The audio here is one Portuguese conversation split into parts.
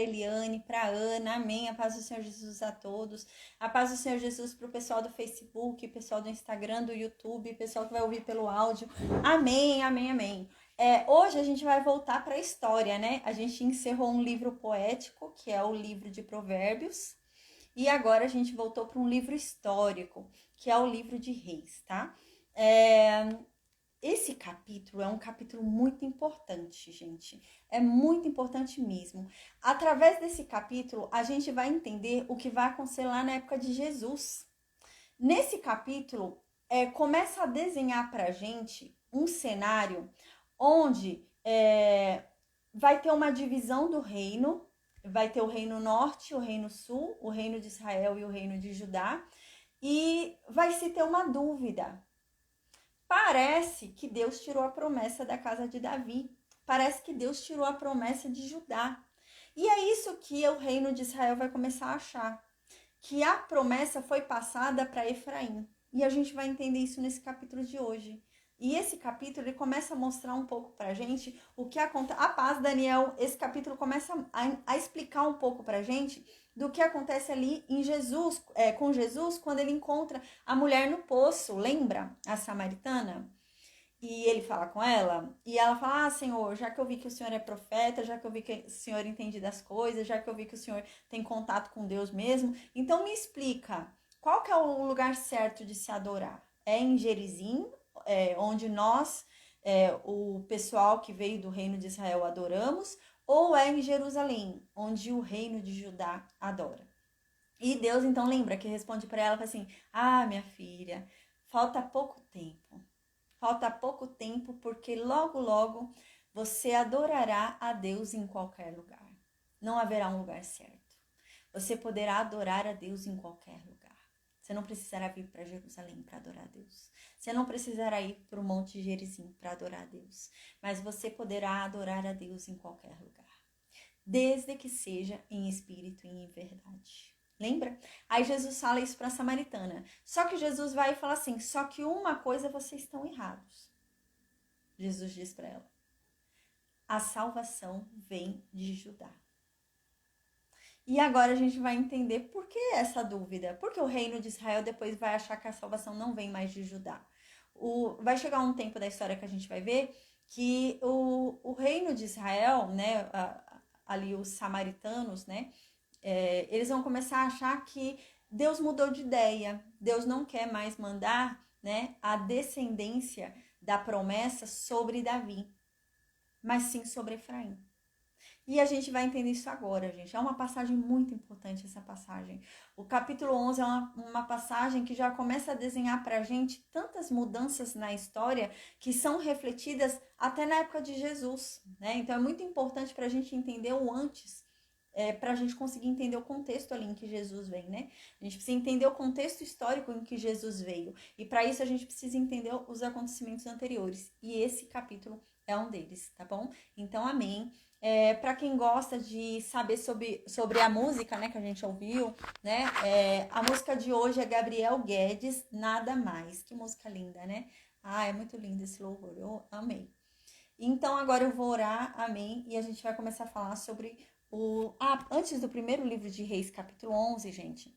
Eliane, para Ana, amém. A paz do Senhor Jesus a todos. A paz do Senhor Jesus para o pessoal do Facebook, pessoal do Instagram, do YouTube, pessoal que vai ouvir pelo áudio. Amém, amém, amém. Hoje a gente vai voltar para a história, né? A gente encerrou um livro poético, que é o livro de Provérbios. E agora a gente voltou para um livro histórico, que é o livro de Reis, tá? Esse capítulo é um capítulo muito importante, gente. É muito importante mesmo. Através desse capítulo, a gente vai entender o que vai acontecer lá na época de Jesus. Nesse capítulo, começa a desenhar pra gente um cenário onde vai ter uma divisão do reino. Vai ter o reino norte, o reino sul, o reino de Israel e o reino de Judá. E vai se ter uma dúvida. Parece que Deus tirou a promessa da casa de Davi. Parece que Deus tirou a promessa de Judá. E é isso que o reino de Israel vai começar a achar. Que a promessa foi passada para Efraim. E a gente vai entender isso nesse capítulo de hoje. E esse capítulo ele começa a mostrar um pouco pra gente o que acontece. A paz, Daniel, esse capítulo começa a explicar um pouco pra gente do que acontece ali em Jesus, com Jesus, quando ele encontra a mulher no poço, lembra? A samaritana? E ele fala com ela, e ela fala, Senhor, já que eu vi que o Senhor é profeta, já que eu vi que o Senhor entende das coisas, já que eu vi que o Senhor tem contato com Deus mesmo, então me explica, qual que é o lugar certo de se adorar? É em Gerizim, onde nós, o pessoal que veio do reino de Israel, adoramos, ou é em Jerusalém, onde o reino de Judá adora? E Deus então lembra que responde para ela assim, minha filha, falta pouco tempo. Falta pouco tempo, porque logo, logo você adorará a Deus em qualquer lugar. Não haverá um lugar certo. Você poderá adorar a Deus em qualquer lugar. Você não precisará vir para Jerusalém para adorar a Deus. Você não precisará ir para o Monte Gerizim para adorar a Deus. Mas você poderá adorar a Deus em qualquer lugar. Desde que seja em espírito e em verdade. Lembra? Aí Jesus fala isso para a samaritana. Só que Jesus vai e fala assim, só que uma coisa vocês estão errados. Jesus diz para ela, a salvação vem de Judá. E agora a gente vai entender por que essa dúvida. Porque o reino de Israel depois vai achar que a salvação não vem mais de Judá. Vai chegar um tempo da história que a gente vai ver que o reino de Israel, né, ali os samaritanos, né, eles vão começar a achar que Deus mudou de ideia. Deus não quer mais mandar, né, a descendência da promessa sobre Davi, mas sim sobre Efraim. E a gente vai entender isso agora, gente. É uma passagem muito importante essa passagem. O capítulo 11 é uma passagem que já começa a desenhar pra gente tantas mudanças na história que são refletidas até na época de Jesus, né? Então é muito importante pra gente entender o antes, para a gente conseguir entender o contexto ali em que Jesus vem, né? A gente precisa entender o contexto histórico em que Jesus veio. E para isso a gente precisa entender os acontecimentos anteriores. E esse capítulo é um deles, tá bom? Então, amém. Para quem gosta de saber sobre a música, né, que a gente ouviu, né? A música de hoje é Gabriel Guedes, Nada Mais. Que música linda, né? É muito lindo esse louvor, eu amei. Então, agora eu vou orar, amém, e a gente vai começar a falar sobre antes do primeiro livro de Reis, capítulo 11, gente,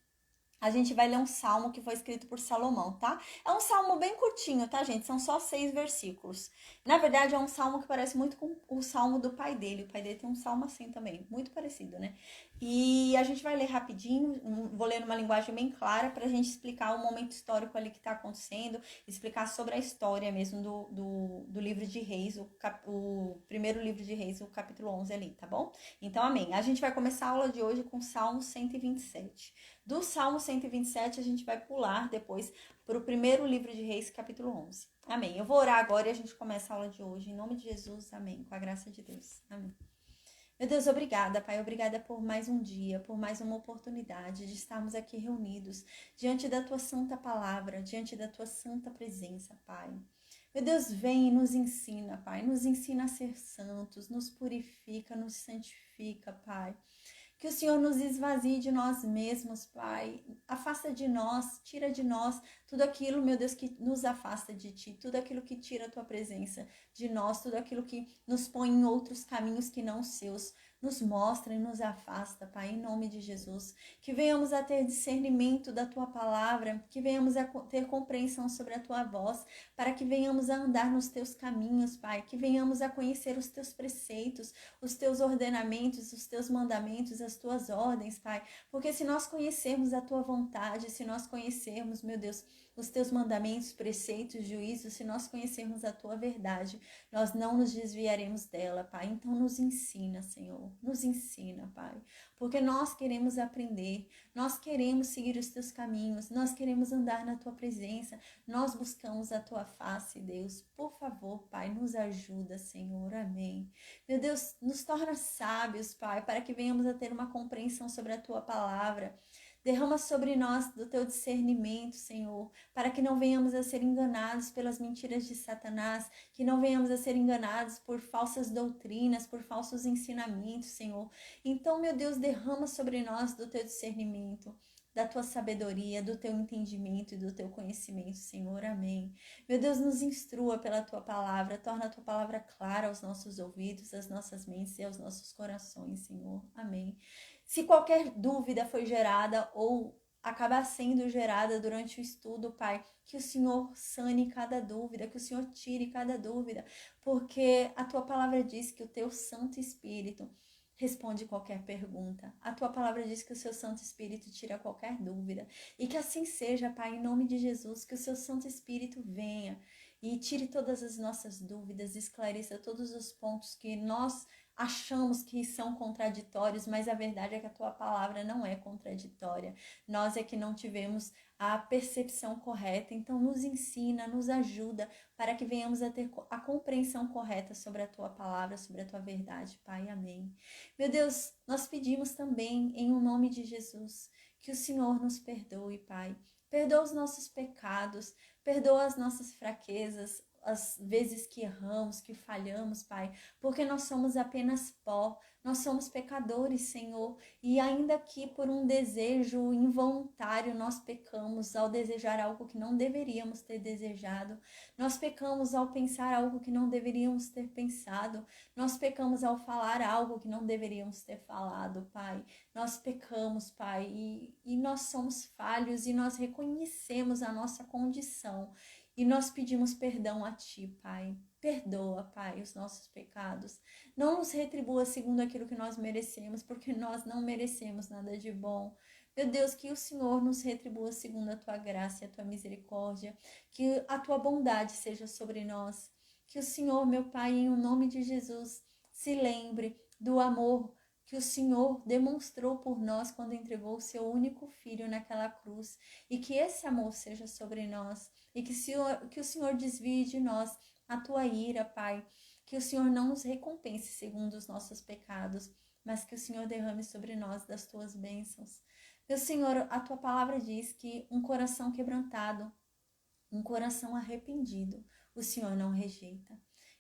a gente vai ler um salmo que foi escrito por Salomão, tá? É um salmo bem curtinho, tá, gente? São só 6 versículos. Na verdade, é um salmo que parece muito com o salmo do pai dele. O pai dele tem um salmo assim também, muito parecido, né? E a gente vai ler rapidinho, vou ler numa linguagem bem clara pra gente explicar o momento histórico ali que tá acontecendo, explicar sobre a história mesmo do livro de Reis, o primeiro livro de Reis, o capítulo 11 ali, tá bom? Então, amém. A gente vai começar a aula de hoje com o Salmo 127. Do Salmo 127, a gente vai pular depois para o primeiro livro de Reis, capítulo 11. Amém. Eu vou orar agora e a gente começa a aula de hoje. Em nome de Jesus, amém. Com a graça de Deus. Amém. Meu Deus, obrigada, Pai. Obrigada por mais um dia, por mais uma oportunidade de estarmos aqui reunidos diante da Tua santa palavra, diante da Tua santa presença, Pai. Meu Deus, vem e nos ensina, Pai. Nos ensina a ser santos, nos purifica, nos santifica, Pai. Que o Senhor nos esvazie de nós mesmos, Pai. Afasta de nós, tira de nós tudo aquilo, meu Deus, que nos afasta de Ti. Tudo aquilo que tira a Tua presença de nós. Tudo aquilo que nos põe em outros caminhos que não os seus. nos mostra e nos afasta, Pai, em nome de Jesus. Que venhamos a ter discernimento da Tua palavra, que venhamos a ter compreensão sobre a Tua voz, para que venhamos a andar nos Teus caminhos, Pai, que venhamos a conhecer os Teus preceitos, os Teus ordenamentos, os Teus mandamentos, as Tuas ordens, Pai, porque se nós conhecermos a Tua vontade, se nós conhecermos, meu Deus, os Teus mandamentos, preceitos, juízos, se nós conhecermos a Tua verdade, nós não nos desviaremos dela, Pai. Então nos ensina, Senhor, nos ensina, Pai, porque nós queremos aprender, nós queremos seguir os Teus caminhos, nós queremos andar na Tua presença, nós buscamos a Tua face, Deus. Por favor, Pai, nos ajuda, Senhor, amém. Meu Deus, nos torna sábios, Pai, para que venhamos a ter uma compreensão sobre a Tua palavra. Derrama sobre nós do Teu discernimento, Senhor, para que não venhamos a ser enganados pelas mentiras de Satanás, que não venhamos a ser enganados por falsas doutrinas, por falsos ensinamentos, Senhor. Então, meu Deus, derrama sobre nós do Teu discernimento, da Tua sabedoria, do Teu entendimento e do Teu conhecimento, Senhor, amém. Meu Deus, nos instrua pela Tua palavra, torna a Tua palavra clara aos nossos ouvidos, às nossas mentes e aos nossos corações, Senhor, amém. Se qualquer dúvida foi gerada ou acabar sendo gerada durante o estudo, Pai, que o Senhor sane cada dúvida, que o Senhor tire cada dúvida, porque a Tua palavra diz que o Teu Santo Espírito responde qualquer pergunta. A Tua palavra diz que o Seu Santo Espírito tira qualquer dúvida. E que assim seja, Pai, em nome de Jesus, que o Seu Santo Espírito venha e tire todas as nossas dúvidas, esclareça todos os pontos que nós achamos que são contraditórios, mas a verdade é que a Tua palavra não é contraditória. Nós é que não tivemos a percepção correta, então nos ensina, nos ajuda para que venhamos a ter a compreensão correta sobre a Tua palavra, sobre a Tua verdade, Pai, amém. Meu Deus, nós pedimos também, em o nome de Jesus, que o Senhor nos perdoe, Pai. Perdoa os nossos pecados, perdoa as nossas fraquezas, as vezes que erramos, que falhamos, Pai, porque nós somos apenas pó, nós somos pecadores, Senhor, e ainda que por um desejo involuntário nós pecamos ao desejar algo que não deveríamos ter desejado, nós pecamos ao pensar algo que não deveríamos ter pensado, nós pecamos ao falar algo que não deveríamos ter falado, Pai, nós pecamos, Pai, e nós somos falhos e nós reconhecemos a nossa condição. E nós pedimos perdão a Ti, Pai. Perdoa, Pai, os nossos pecados. Não nos retribua segundo aquilo que nós merecemos, porque nós não merecemos nada de bom. Meu Deus, que o Senhor nos retribua segundo a Tua graça e a Tua misericórdia. Que a Tua bondade seja sobre nós. Que o Senhor, meu Pai, em o nome de Jesus, se lembre do amor que o Senhor demonstrou por nós quando entregou o Seu único Filho naquela cruz. E que esse amor seja sobre nós. E que o Senhor desvie de nós a Tua ira, Pai. Que o Senhor não nos recompense segundo os nossos pecados, mas que o Senhor derrame sobre nós das Tuas bênçãos. Meu Senhor, a Tua palavra diz que um coração quebrantado, um coração arrependido, o Senhor não rejeita.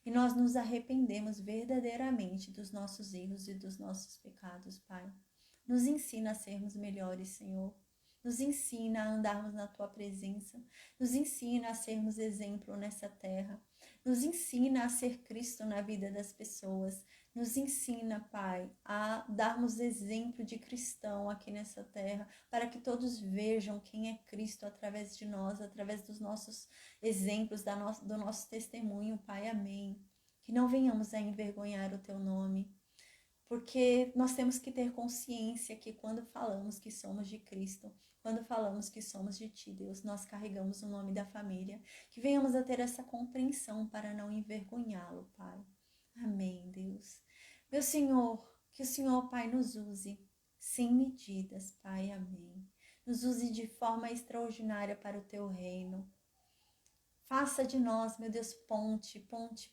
E nós nos arrependemos verdadeiramente dos nossos erros e dos nossos pecados, Pai. Nos ensina a sermos melhores, Senhor. Nos ensina a andarmos na Tua presença. Nos ensina a sermos exemplo nessa terra. Nos ensina a ser Cristo na vida das pessoas. Nos ensina, Pai, a darmos exemplo de cristão aqui nessa terra, para que todos vejam quem é Cristo através de nós, através dos nossos exemplos, do nosso testemunho, Pai. Amém. Que não venhamos a envergonhar o Teu nome. Porque nós temos que ter consciência que quando falamos que somos de Cristo, quando falamos que somos de Ti, Deus, nós carregamos o nome da família. Que venhamos a ter essa compreensão para não envergonhá-lo, Pai. Amém, Deus. Meu Senhor, que o Senhor, Pai, nos use sem medidas, Pai. Amém. Nos use de forma extraordinária para o Teu reino. Faça de nós, meu Deus, ponte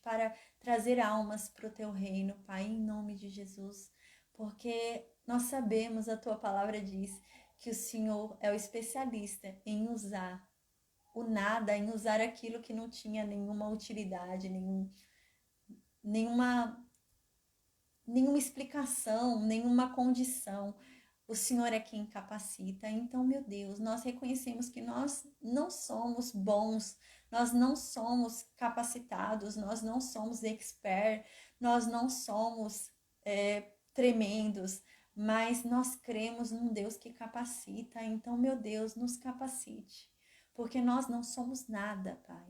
para trazer almas para o Teu reino, Pai, em nome de Jesus. Porque nós sabemos, a Tua palavra diz que o Senhor é o especialista em usar o nada, em usar aquilo que não tinha nenhuma utilidade, nenhuma explicação, nenhuma condição. O Senhor é quem capacita. Então, meu Deus, nós reconhecemos que nós não somos bons, nós não somos capacitados, nós não somos expert, nós não somos tremendos, mas nós cremos num Deus que capacita. Então, meu Deus, nos capacite, porque nós não somos nada, Pai.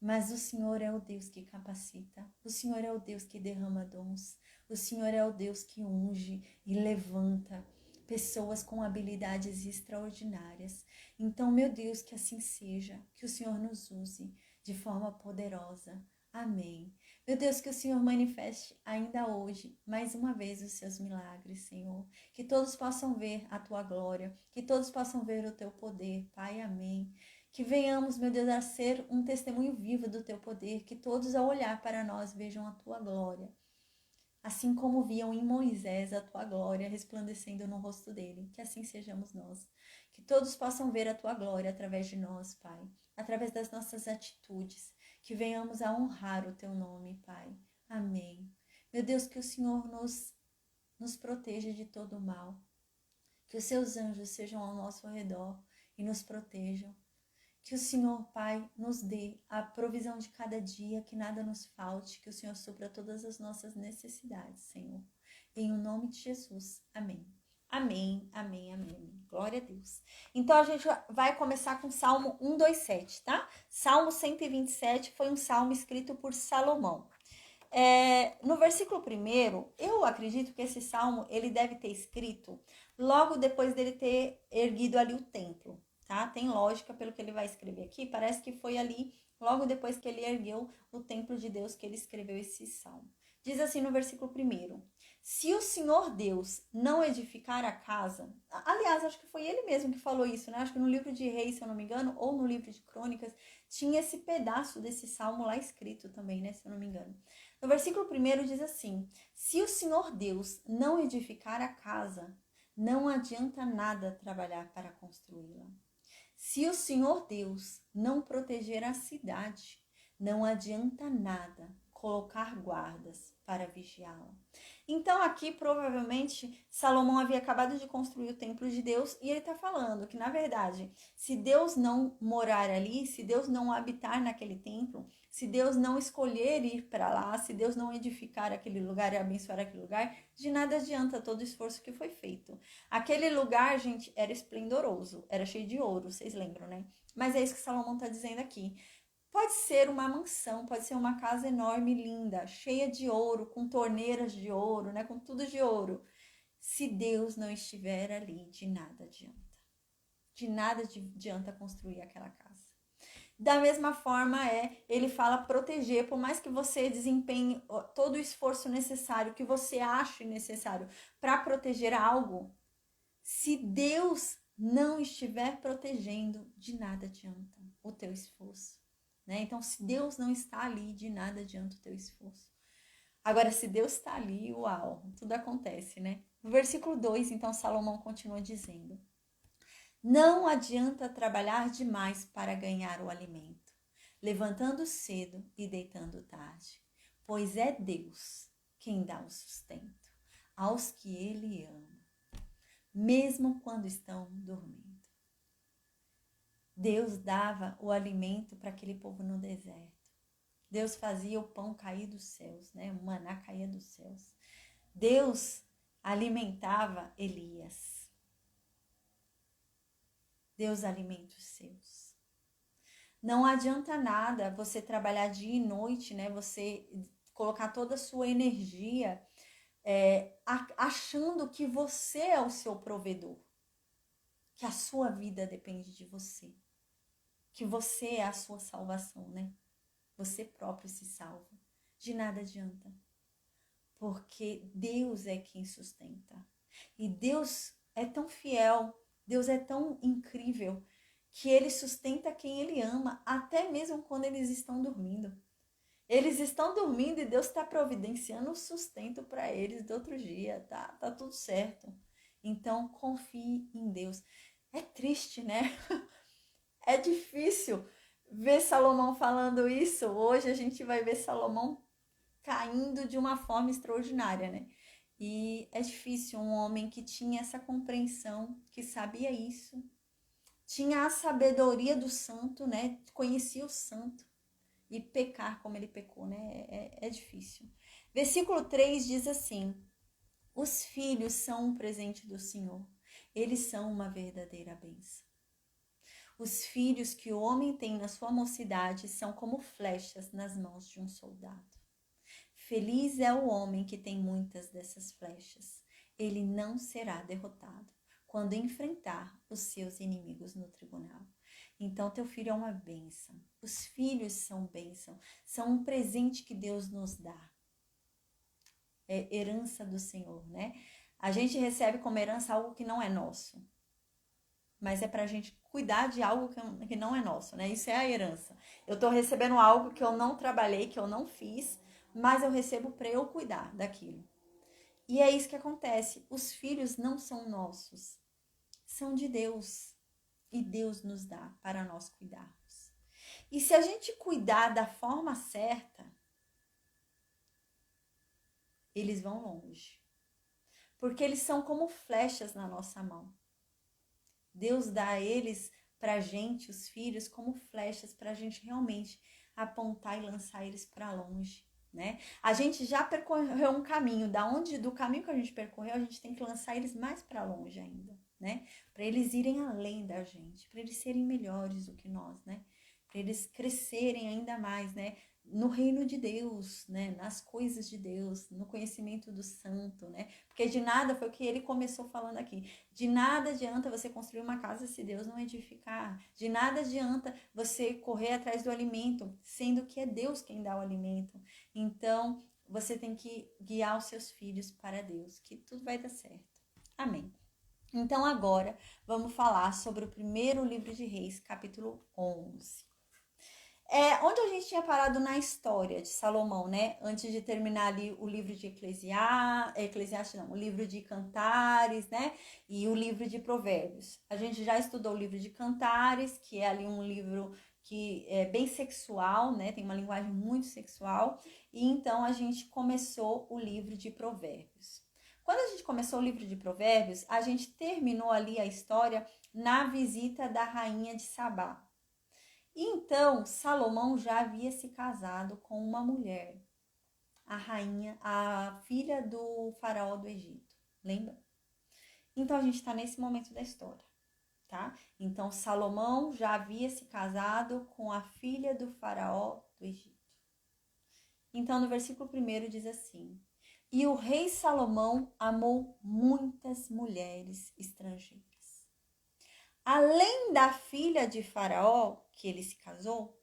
Mas o Senhor é o Deus que capacita, o Senhor é o Deus que derrama dons, o Senhor é o Deus que unge e levanta pessoas com habilidades extraordinárias. Então, meu Deus, que assim seja, que o Senhor nos use de forma poderosa. Amém. Meu Deus, que o Senhor manifeste ainda hoje, mais uma vez, os seus milagres, Senhor. Que todos possam ver a tua glória, que todos possam ver o teu poder, Pai. Amém. Que venhamos, meu Deus, a ser um testemunho vivo do teu poder, que todos ao olhar para nós vejam a tua glória, assim como viam em Moisés a tua glória resplandecendo no rosto dele. Que assim sejamos nós, que todos possam ver a tua glória através de nós, Pai, através das nossas atitudes, que venhamos a honrar o teu nome, Pai. Amém. Meu Deus, que o Senhor nos proteja de todo o mal, que os seus anjos sejam ao nosso redor e nos protejam. Que o Senhor, Pai, nos dê a provisão de cada dia, que nada nos falte, que o Senhor supra todas as nossas necessidades, Senhor. Em o nome de Jesus. Amém. Amém, amém, amém, amém. Glória a Deus. Então, a gente vai começar com Salmo 127, tá? Salmo 127 foi um salmo escrito por Salomão. No versículo 1, eu acredito que esse salmo, ele deve ter escrito logo depois dele ter erguido ali o templo. Tá? Tem lógica pelo que ele vai escrever aqui. Parece que foi ali, logo depois que ele ergueu o templo de Deus, que ele escreveu esse salmo. Diz assim no versículo 1: se o Senhor Deus não edificar a casa... Aliás, acho que foi ele mesmo que falou isso, né? Acho que no livro de Reis, se eu não me engano, ou no livro de Crônicas, tinha esse pedaço desse salmo lá escrito também, né? Se eu não me engano. No versículo 1 diz assim: se o Senhor Deus não edificar a casa, não adianta nada trabalhar para construí-la. Se o Senhor Deus não proteger a cidade, não adianta nada colocar guardas para vigiá-la. Então aqui provavelmente Salomão havia acabado de construir o templo de Deus e ele está falando que, na verdade, se Deus não morar ali, se Deus não habitar naquele templo, se Deus não escolher ir para lá, se Deus não edificar aquele lugar e abençoar aquele lugar, de nada adianta todo o esforço que foi feito. Aquele lugar, gente, era esplendoroso, era cheio de ouro, vocês lembram, né? Mas é isso que Salomão está dizendo aqui. Pode ser uma mansão, pode ser uma casa enorme, linda, cheia de ouro, com torneiras de ouro, né? Com tudo de ouro. Se Deus não estiver ali, de nada adianta. De nada adianta construir aquela casa. Da mesma forma, ele fala proteger, por mais que você desempenhe todo o esforço necessário, que você ache necessário para proteger algo, se Deus não estiver protegendo, de nada adianta o teu esforço. Né? Então, se Deus não está ali, de nada adianta o teu esforço. Agora, se Deus está ali, uau, tudo acontece, né? No versículo 2, então, Salomão continua dizendo: não adianta trabalhar demais para ganhar o alimento, levantando cedo e deitando tarde, pois é Deus quem dá o sustento aos que Ele ama, mesmo quando estão dormindo. Deus dava o alimento para aquele povo no deserto. Deus fazia o pão cair dos céus, né? O maná caía dos céus. Deus alimentava Elias. Deus alimenta os seus. Não adianta nada você trabalhar dia e noite, né? Você colocar toda a sua energia achando que você é o seu provedor, que a sua vida depende de você, que você é a sua salvação, né? Você próprio se salva. De nada adianta. Porque Deus é quem sustenta. E Deus é tão fiel, Deus é tão incrível, que Ele sustenta quem Ele ama, até mesmo quando eles estão dormindo. Eles estão dormindo e Deus está providenciando o sustento para eles do outro dia. Tá tudo certo. Então, confie em Deus. É triste, né? É difícil ver Salomão falando isso. Hoje a gente vai ver Salomão caindo de uma forma extraordinária, né? E é difícil um homem que tinha essa compreensão, que sabia isso, tinha a sabedoria do santo, né? Conhecia o santo e pecar como ele pecou, né? É difícil. Versículo 3 diz assim: Os filhos são um presente do Senhor. Eles são uma verdadeira bênção. Os filhos que o homem tem na sua mocidade são como flechas nas mãos de um soldado. Feliz é o homem que tem muitas dessas flechas. Ele não será derrotado quando enfrentar os seus inimigos no tribunal. Então, teu filho é uma bênção. Os filhos são bênção. São um presente que Deus nos dá. É herança do Senhor, né? A gente recebe como herança algo que não é nosso. Mas é pra gente cuidar de algo que não é nosso, né? Isso é a herança. Eu tô recebendo algo que eu não trabalhei, que eu não fiz, mas eu recebo para eu cuidar daquilo. E é isso que acontece. Os filhos não são nossos, são de Deus. E Deus nos dá para nós cuidarmos. E se a gente cuidar da forma certa, eles vão longe. Porque eles são como flechas na nossa mão. Deus dá a eles pra gente, os filhos, como flechas pra gente realmente apontar e lançar eles para longe, né? A gente já percorreu um caminho, do caminho que a gente percorreu, a gente tem que lançar eles mais para longe ainda, né? Para eles irem além da gente, para eles serem melhores do que nós, né? Para eles crescerem ainda mais, né? No reino de Deus, né? Nas coisas de Deus, no conhecimento do santo, né? Porque de nada, foi o que ele começou falando aqui, de nada adianta você construir uma casa se Deus não edificar. De nada adianta você correr atrás do alimento, sendo que é Deus quem dá o alimento. Então, você tem que guiar os seus filhos para Deus, que tudo vai dar certo. Amém. Então, agora, vamos falar sobre o primeiro livro de Reis, capítulo 11. Onde a gente tinha parado na história de Salomão, né? Antes de terminar ali o livro de Eclesiastes não, o livro de Cantares, né? E o livro de Provérbios. A gente já estudou o livro de Cantares, que é ali um livro que é bem sexual, né? Tem uma linguagem muito sexual. E então a gente começou o livro de Provérbios. Quando a gente começou o livro de Provérbios, a gente terminou ali a história na visita da rainha de Sabá. Então, Salomão já havia se casado com uma mulher, a rainha, a filha do faraó do Egito, lembra? Então, a gente está nesse momento da história, tá? Então, Salomão já havia se casado com a filha do faraó do Egito. Então, no versículo 1 diz assim: E o rei Salomão amou muitas mulheres estrangeiras. Além da filha de Faraó, que ele se casou,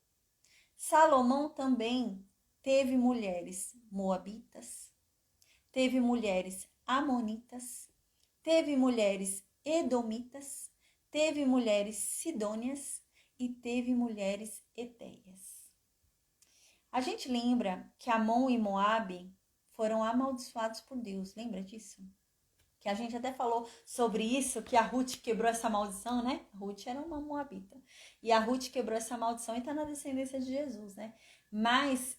Salomão também teve mulheres moabitas, teve mulheres amonitas, teve mulheres edomitas, teve mulheres sidônias e teve mulheres etéias. A gente lembra que Amon e Moabe foram amaldiçoados por Deus, lembra disso? Que a gente até falou sobre isso, que a Ruth quebrou essa maldição, né? A Ruth era uma moabita. E a Ruth quebrou essa maldição e está na descendência de Jesus, né? Mas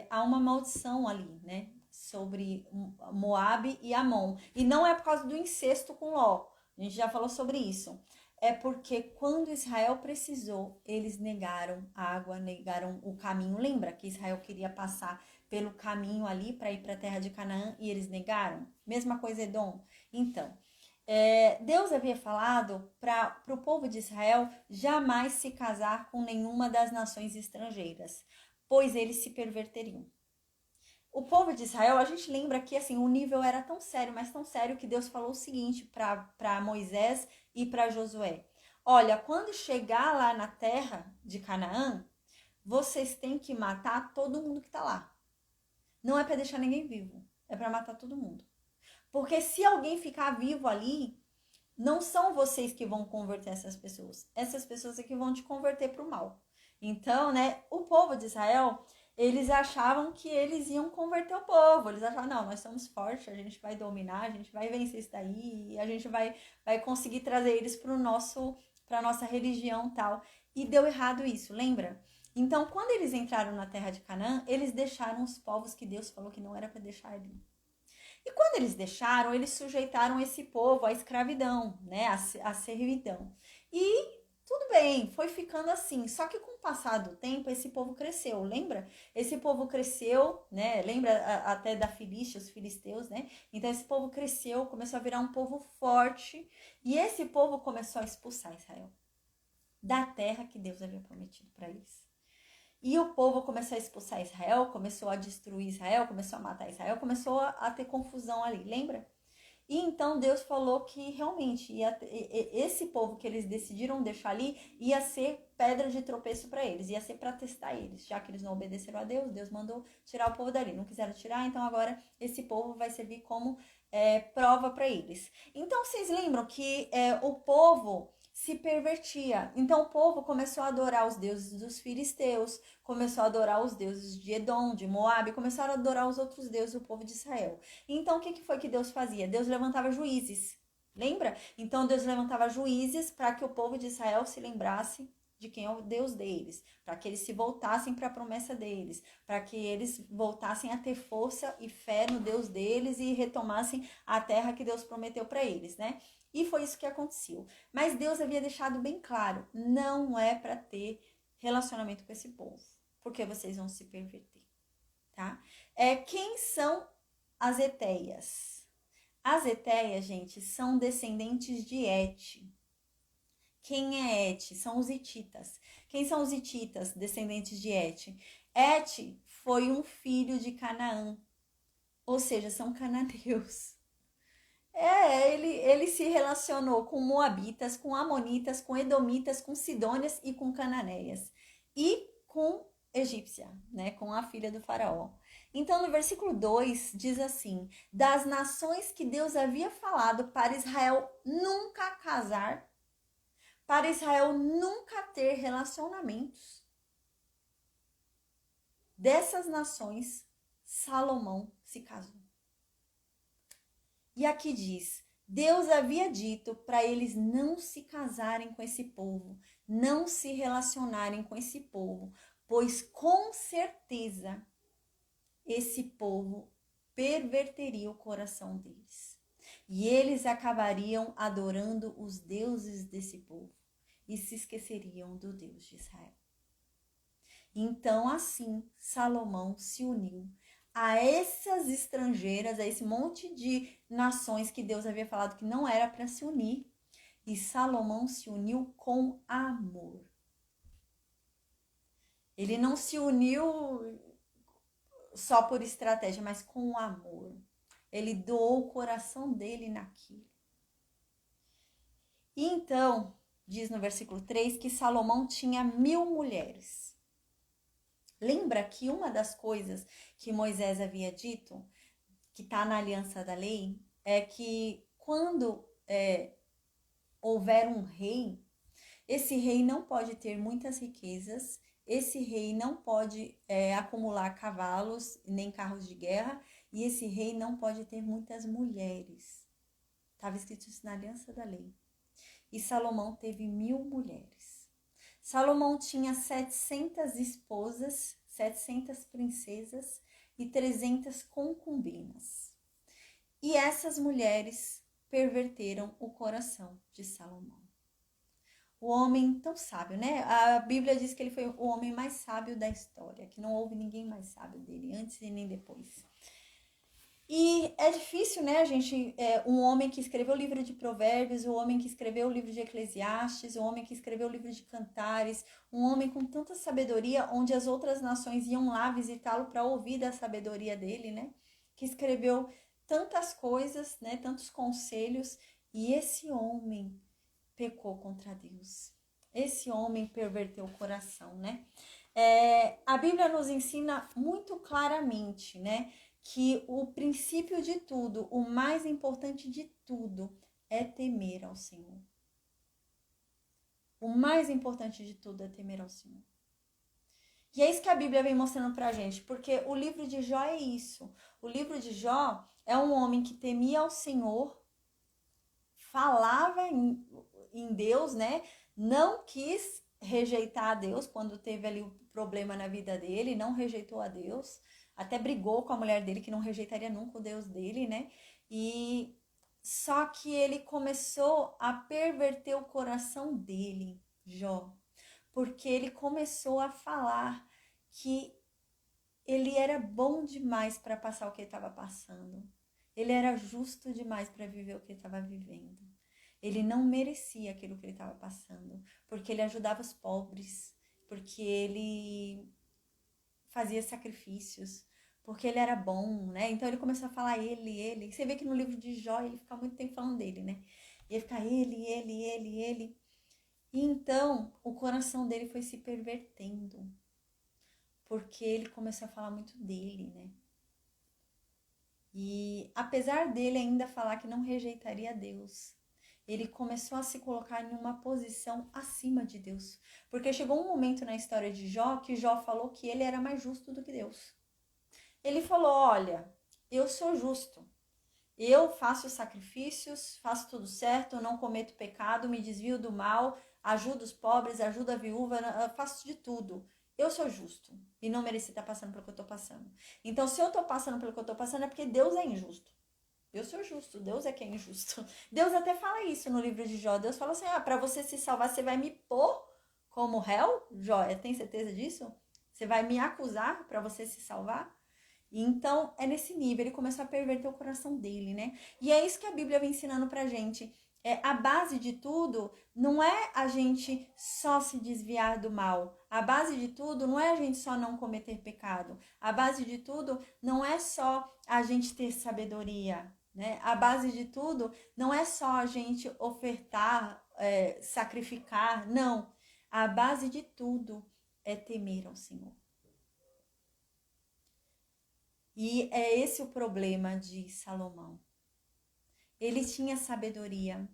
há uma maldição ali, né? Sobre Moabe e Amon. E não é por causa do incesto com Ló. A gente já falou sobre isso. É porque quando Israel precisou, eles negaram a água, negaram o caminho. Lembra que Israel queria passar pelo caminho ali para ir para a terra de Canaã e eles negaram? Mesma coisa Edom. Então, Deus havia falado para o povo de Israel jamais se casar com nenhuma das nações estrangeiras, pois eles se perverteriam. O povo de Israel, a gente lembra que assim, o nível era tão sério, mas tão sério que Deus falou o seguinte para Moisés e para Josué: olha, quando chegar lá na terra de Canaã, vocês têm que matar todo mundo que está lá. Não é para deixar ninguém vivo, é para matar todo mundo. Porque se alguém ficar vivo ali, não são vocês que vão converter essas pessoas. Essas pessoas é que vão te converter para o mal. Então, né, o povo de Israel, eles achavam que eles iam converter o povo. Eles achavam, não, nós somos fortes, a gente vai dominar, a gente vai vencer isso daí, e a gente vai conseguir trazer eles para a nossa religião e tal. E deu errado isso, lembra? Então, quando eles entraram na terra de Canaã, eles deixaram os povos que Deus falou que não era para deixar ali. E quando eles deixaram, eles sujeitaram esse povo à escravidão, né, à servidão. E Tudo bem, foi ficando assim. Só que com o passar do tempo, esse povo cresceu, lembra? Esse povo cresceu, né? Lembra até da Filístia, os filisteus, né? Então esse povo cresceu, começou a virar um povo forte. E esse povo começou a expulsar Israel da terra que Deus havia prometido para eles. E o povo começou a expulsar Israel, começou a destruir Israel, começou a matar Israel, começou a ter confusão ali, lembra? E então Deus falou que realmente esse povo que eles decidiram deixar ali ia ser pedra de tropeço para eles, ia ser para testar eles. Já que eles não obedeceram a Deus, Deus mandou tirar o povo dali. Não quiseram tirar, então agora esse povo vai servir como prova para eles. Então vocês lembram que o povo se pervertia. Então o povo começou a adorar os deuses dos filisteus, começou a adorar os deuses de Edom, de Moabe, começaram a adorar os outros deuses do povo de Israel. Então o que foi que Deus fazia? Deus levantava juízes. Lembra? Então Deus levantava juízes para que o povo de Israel se lembrasse de quem é o Deus deles, para que eles se voltassem para a promessa deles, para que eles voltassem a ter força e fé no Deus deles e retomassem a terra que Deus prometeu para eles, né? E foi isso que aconteceu. Mas Deus havia deixado bem claro, não é para ter relacionamento com esse povo, porque vocês vão se perverter, tá? Quem são as Eteias? As Eteias, gente, são descendentes de Et. Quem é Et? São os hititas. Quem são os hititas, descendentes de Et? Et foi um filho de Canaã, ou seja, são cananeus. Ele se relacionou com moabitas, com amonitas, com edomitas, com sidônias e com cananeias. E com egípcia, né? Com a filha do faraó. Então, no versículo 2, diz assim: das nações que Deus havia falado para Israel nunca casar, para Israel nunca ter relacionamentos. Dessas nações, Salomão se casou. E aqui diz, Deus havia dito para eles não se casarem com esse povo, não se relacionarem com esse povo, pois com certeza esse povo perverteria o coração deles. E eles acabariam adorando os deuses desse povo e se esqueceriam do Deus de Israel. Então, assim, Salomão se uniu a essas estrangeiras, a esse monte de nações que Deus havia falado que não era para se unir. E Salomão se uniu com amor. Ele não se uniu só por estratégia, mas com amor. Ele doou o coração dele naquilo. E então, diz no versículo 3 que Salomão tinha 1000 mulheres. Lembra que uma das coisas que Moisés havia dito, que está na aliança da lei, é que quando houver um rei, esse rei não pode ter muitas riquezas, esse rei não pode acumular cavalos nem carros de guerra, e esse rei não pode ter muitas mulheres. Estava escrito isso na aliança da lei. E Salomão teve 1000 mulheres. Salomão tinha 700 esposas, 700 princesas e 300 concubinas. E essas mulheres perverteram o coração de Salomão. O homem tão sábio, né? A Bíblia diz que ele foi o homem mais sábio da história, que não houve ninguém mais sábio dele, antes e nem depois. E é difícil, né, gente, um homem que escreveu o livro de Provérbios, o homem que escreveu o livro de Eclesiastes, o homem que escreveu o livro de Cantares, um homem com tanta sabedoria, onde as outras nações iam lá visitá-lo para ouvir da sabedoria dele, né? Que escreveu tantas coisas, né, tantos conselhos, e esse homem pecou contra Deus. Esse homem perverteu o coração, né? A Bíblia nos ensina muito claramente, né, que o princípio de tudo, o mais importante de tudo, é temer ao Senhor. O mais importante de tudo é temer ao Senhor. E é isso que a Bíblia vem mostrando pra gente, porque o livro de Jó é isso. O livro de Jó é um homem que temia ao Senhor, falava em Deus, né? Não quis rejeitar a Deus quando teve ali o problema na vida dele, não rejeitou a Deus. Até brigou com a mulher dele, que não rejeitaria nunca o Deus dele, né? E só que ele começou a perverter o coração dele. Jó, porque ele começou a falar que ele era bom demais para passar o que ele estava passando. Ele era justo demais para viver o que ele estava vivendo. Ele não merecia aquilo que ele estava passando, porque ele ajudava os pobres, porque ele fazia sacrifícios, porque ele era bom, né? Então ele começou a falar ele. Você vê que no livro de Jó ele fica muito tempo falando dele, né? E ele fica ele. E então o coração dele foi se pervertendo, porque ele começou a falar muito dele, né? E apesar dele ainda falar que não rejeitaria Deus, ele começou a se colocar em uma posição acima de Deus. Porque chegou um momento na história de Jó que Jó falou que ele era mais justo do que Deus. Ele falou: olha, eu sou justo. Eu faço sacrifícios, faço tudo certo, não cometo pecado, me desvio do mal, ajudo os pobres, ajudo a viúva, faço de tudo. Eu sou justo e não mereci estar passando pelo que eu estou passando. Então, se eu estou passando pelo que eu estou passando, é porque Deus é injusto. Eu sou justo, Deus é que é injusto. Deus até fala isso no livro de Jó. Deus fala assim: para você se salvar, você vai me pôr como réu? Jó, tem certeza disso? Você vai me acusar para você se salvar? Então, é nesse nível, ele começou a perverter o coração dele, né? E é isso que a Bíblia vem ensinando pra gente. A base de tudo não é a gente só se desviar do mal. A base de tudo não é a gente só não cometer pecado. A base de tudo não é só a gente ter sabedoria, né? A base de tudo não é só a gente ofertar, sacrificar, não. A base de tudo é temer ao Senhor. E é esse o problema de Salomão. Ele tinha sabedoria,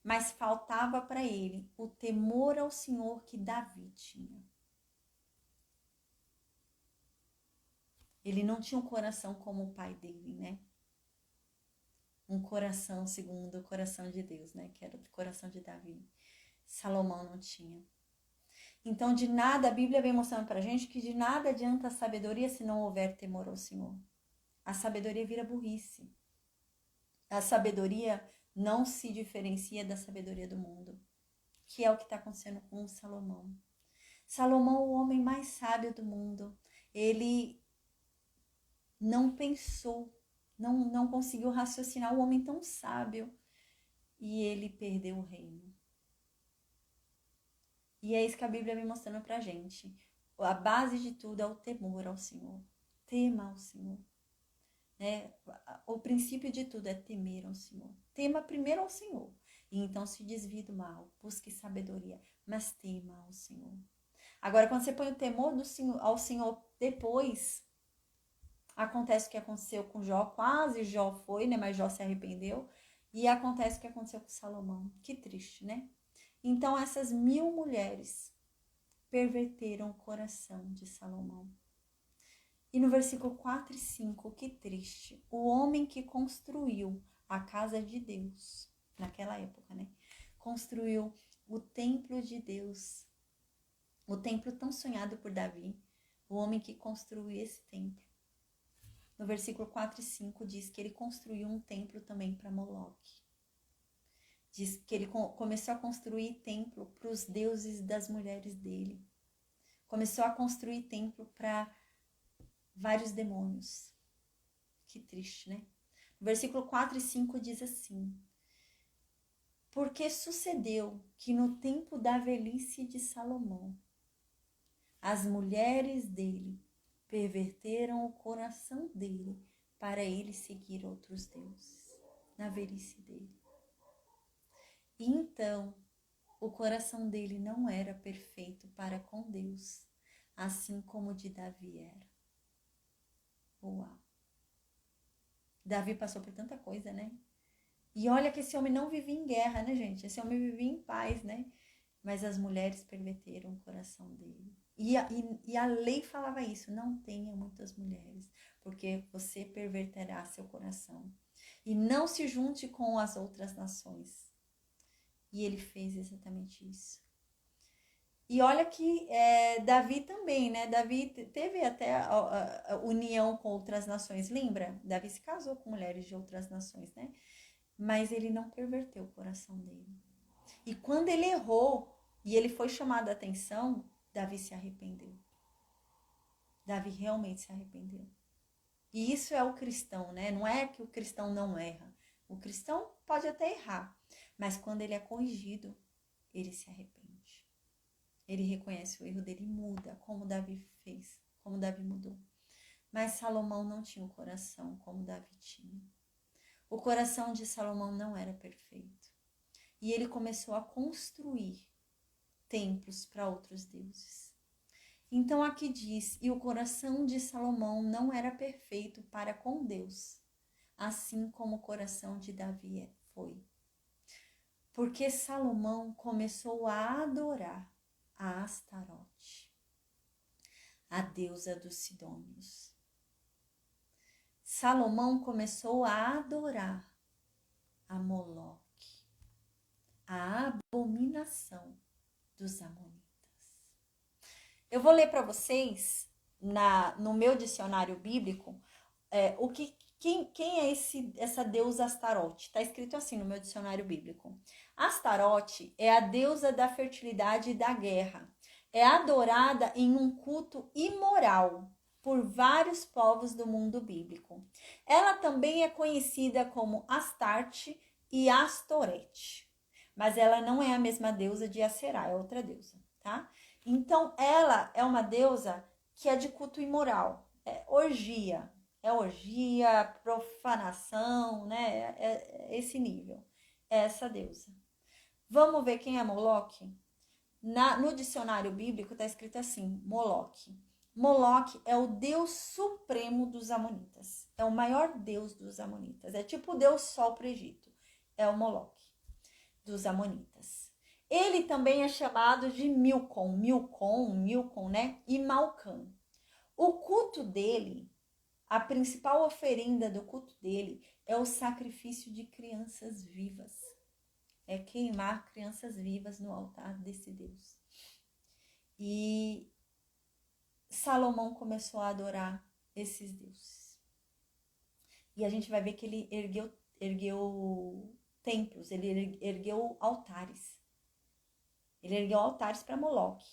mas faltava para ele o temor ao Senhor que Davi tinha. Ele não tinha um coração como o pai dele, né? Um coração segundo o coração de Deus, né? Que era o coração de Davi. Salomão não tinha. Então, de nada, a Bíblia vem mostrando pra gente que de nada adianta a sabedoria se não houver temor ao Senhor. A sabedoria vira burrice. A sabedoria não se diferencia da sabedoria do mundo, que é o que está acontecendo com Salomão. Salomão, o homem mais sábio do mundo, ele não pensou, não conseguiu raciocinar, o homem tão sábio, e ele perdeu o reino. E é isso que a Bíblia vem mostrando pra gente. A base de tudo é o temor ao Senhor. Tema ao Senhor. O princípio de tudo é temer ao Senhor. Tema primeiro ao Senhor. E então se desvie do mal. Busque sabedoria. Mas tema ao Senhor. Agora, quando você põe o temor ao Senhor depois, acontece o que aconteceu com Jó. Quase Jó foi, né? Mas Jó se arrependeu. E acontece o que aconteceu com Salomão. Que triste, né? Então, essas 1000 mulheres perverteram o coração de Salomão. E no versículo 4 e 5, que triste. O homem que construiu a casa de Deus, naquela época, né? Construiu o templo de Deus. O templo tão sonhado por Davi. O homem que construiu esse templo. No versículo 4 e 5 diz que ele construiu um templo também para Moloque. Diz que ele começou a construir templo para os deuses das mulheres dele. Começou a construir templo para vários demônios. Que triste, né? No versículo 4 e 5 diz assim: porque sucedeu que no tempo da velhice de Salomão, as mulheres dele perverteram o coração dele para ele seguir outros deuses, na velhice dele. E então, o coração dele não era perfeito para com Deus, assim como o de Davi era. Uau! Davi passou por tanta coisa, né? E olha que esse homem não vivia em guerra, né, gente? Esse homem vivia em paz, né? Mas as mulheres perverteram o coração dele. E a lei falava isso: não tenha muitas mulheres, porque você perverterá seu coração. E não se junte com as outras nações. E ele fez exatamente isso. E olha que Davi também, né? Davi teve até a união com outras nações, lembra? Davi se casou com mulheres de outras nações, né? Mas ele não perverteu o coração dele. E quando ele errou, e ele foi chamado a atenção, Davi se arrependeu. Davi realmente se arrependeu. E isso é o cristão, né? Não é que o cristão não erra. O cristão pode até errar, mas quando ele é corrigido, ele se arrepende. Ele reconhece o erro dele e muda, como Davi fez, como Davi mudou. Mas Salomão não tinha o coração como Davi tinha. O coração de Salomão não era perfeito. E ele começou a construir templos para outros deuses. Então aqui diz, e o coração de Salomão não era perfeito para com Deus, assim como o coração de Davi foi. Porque Salomão começou a adorar a Astarote, a deusa dos Sidônios. Salomão começou a adorar a Moloque, a abominação dos amonitas. Eu vou ler para vocês, no meu dicionário bíblico, quem é essa deusa Astarote. Está escrito assim no meu dicionário bíblico. Astarote é a deusa da fertilidade e da guerra. É adorada em um culto imoral por vários povos do mundo bíblico. Ela também é conhecida como Astarte e Astorete. Mas ela não é a mesma deusa de Aserá, é outra deusa, tá? Então, ela é uma deusa que é de culto imoral, é orgia, profanação, né? É esse nível, é essa deusa. Vamos ver quem é Moloque? No dicionário bíblico está escrito assim, Moloque. Moloque é o deus supremo dos amonitas, é o maior deus dos amonitas, é tipo o deus sol para o Egito, é o Moloque dos amonitas. Ele também é chamado de Milcom, né? E Malcã. O culto dele, a principal oferenda do culto dele é o sacrifício de crianças vivas. É queimar crianças vivas no altar desse Deus. E Salomão começou a adorar esses deuses. E a gente vai ver que ele ergueu templos, ele ergueu altares. Ele ergueu altares para Moloque,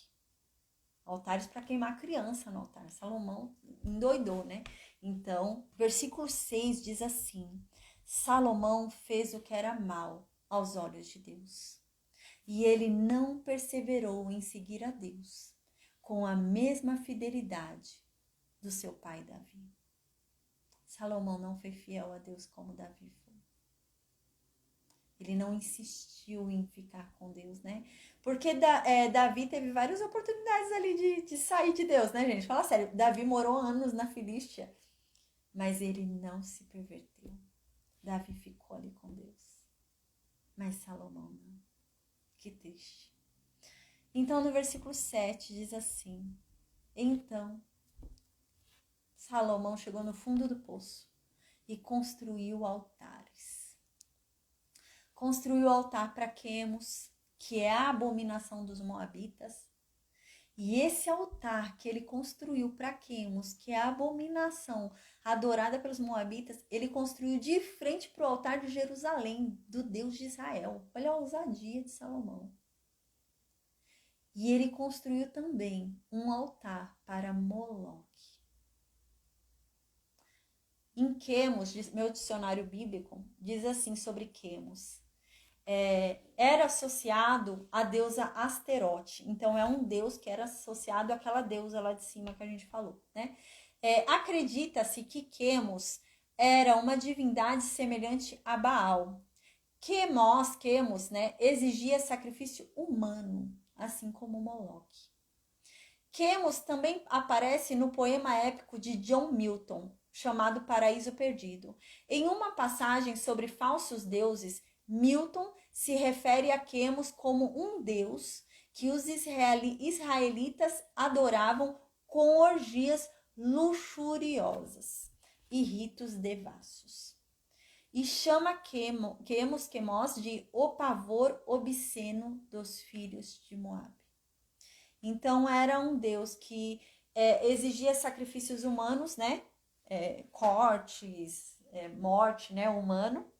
altares para queimar criança no altar. Salomão endoidou, né? Então, versículo 6 diz assim: Salomão fez o que era mal aos olhos de Deus, e ele não perseverou em seguir a Deus com a mesma fidelidade do seu pai Davi. Salomão não foi fiel a Deus como Davi foi. Ele não insistiu em ficar com Deus, né? Porque Davi teve várias oportunidades ali de sair de Deus, né, gente? Fala sério, Davi morou anos na Filístia, mas ele não se perverteu. Davi ficou ali com Deus. Mas Salomão não. Que triste. Então, no versículo 7 diz assim: Então, Salomão chegou no fundo do poço e construiu altares. Construiu o altar para Quemos, que é a abominação dos moabitas. E esse altar que ele construiu para Quemos, que é a abominação adorada pelos moabitas, ele construiu de frente para o altar de Jerusalém, do Deus de Israel. Olha a ousadia de Salomão. E ele construiu também um altar para Moloque. Em Quemos, meu dicionário bíblico, diz assim sobre Quemos. Era associado à deusa Asterote. Então, é um deus que era associado àquela deusa lá de cima que a gente falou, né? Acredita-se que Quemos era uma divindade semelhante a Baal. Quemos, né, exigia sacrifício humano, assim como Moloque. Quemos também aparece no poema épico de John Milton, chamado Paraíso Perdido. Em uma passagem sobre falsos deuses, Milton se refere a Quemos como um deus que os israelitas adoravam com orgias luxuriosas e ritos devassos. E chama Quemos de o pavor obsceno dos filhos de Moabe. Então era um deus que exigia sacrifícios humanos, né? Cortes, morte, né? Humano.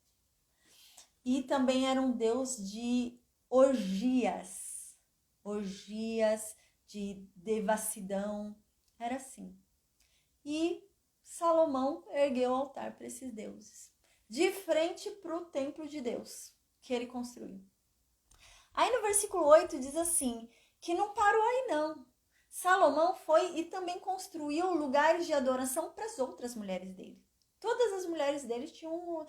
E também era um deus de orgias. orgias, de devassidão, era assim. E Salomão ergueu o altar para esses deuses, de frente para o templo de Deus que ele construiu. Aí no versículo 8 diz assim, que não parou aí não. Salomão foi e também construiu lugares de adoração para as outras mulheres dele. Todas as mulheres dele tinham...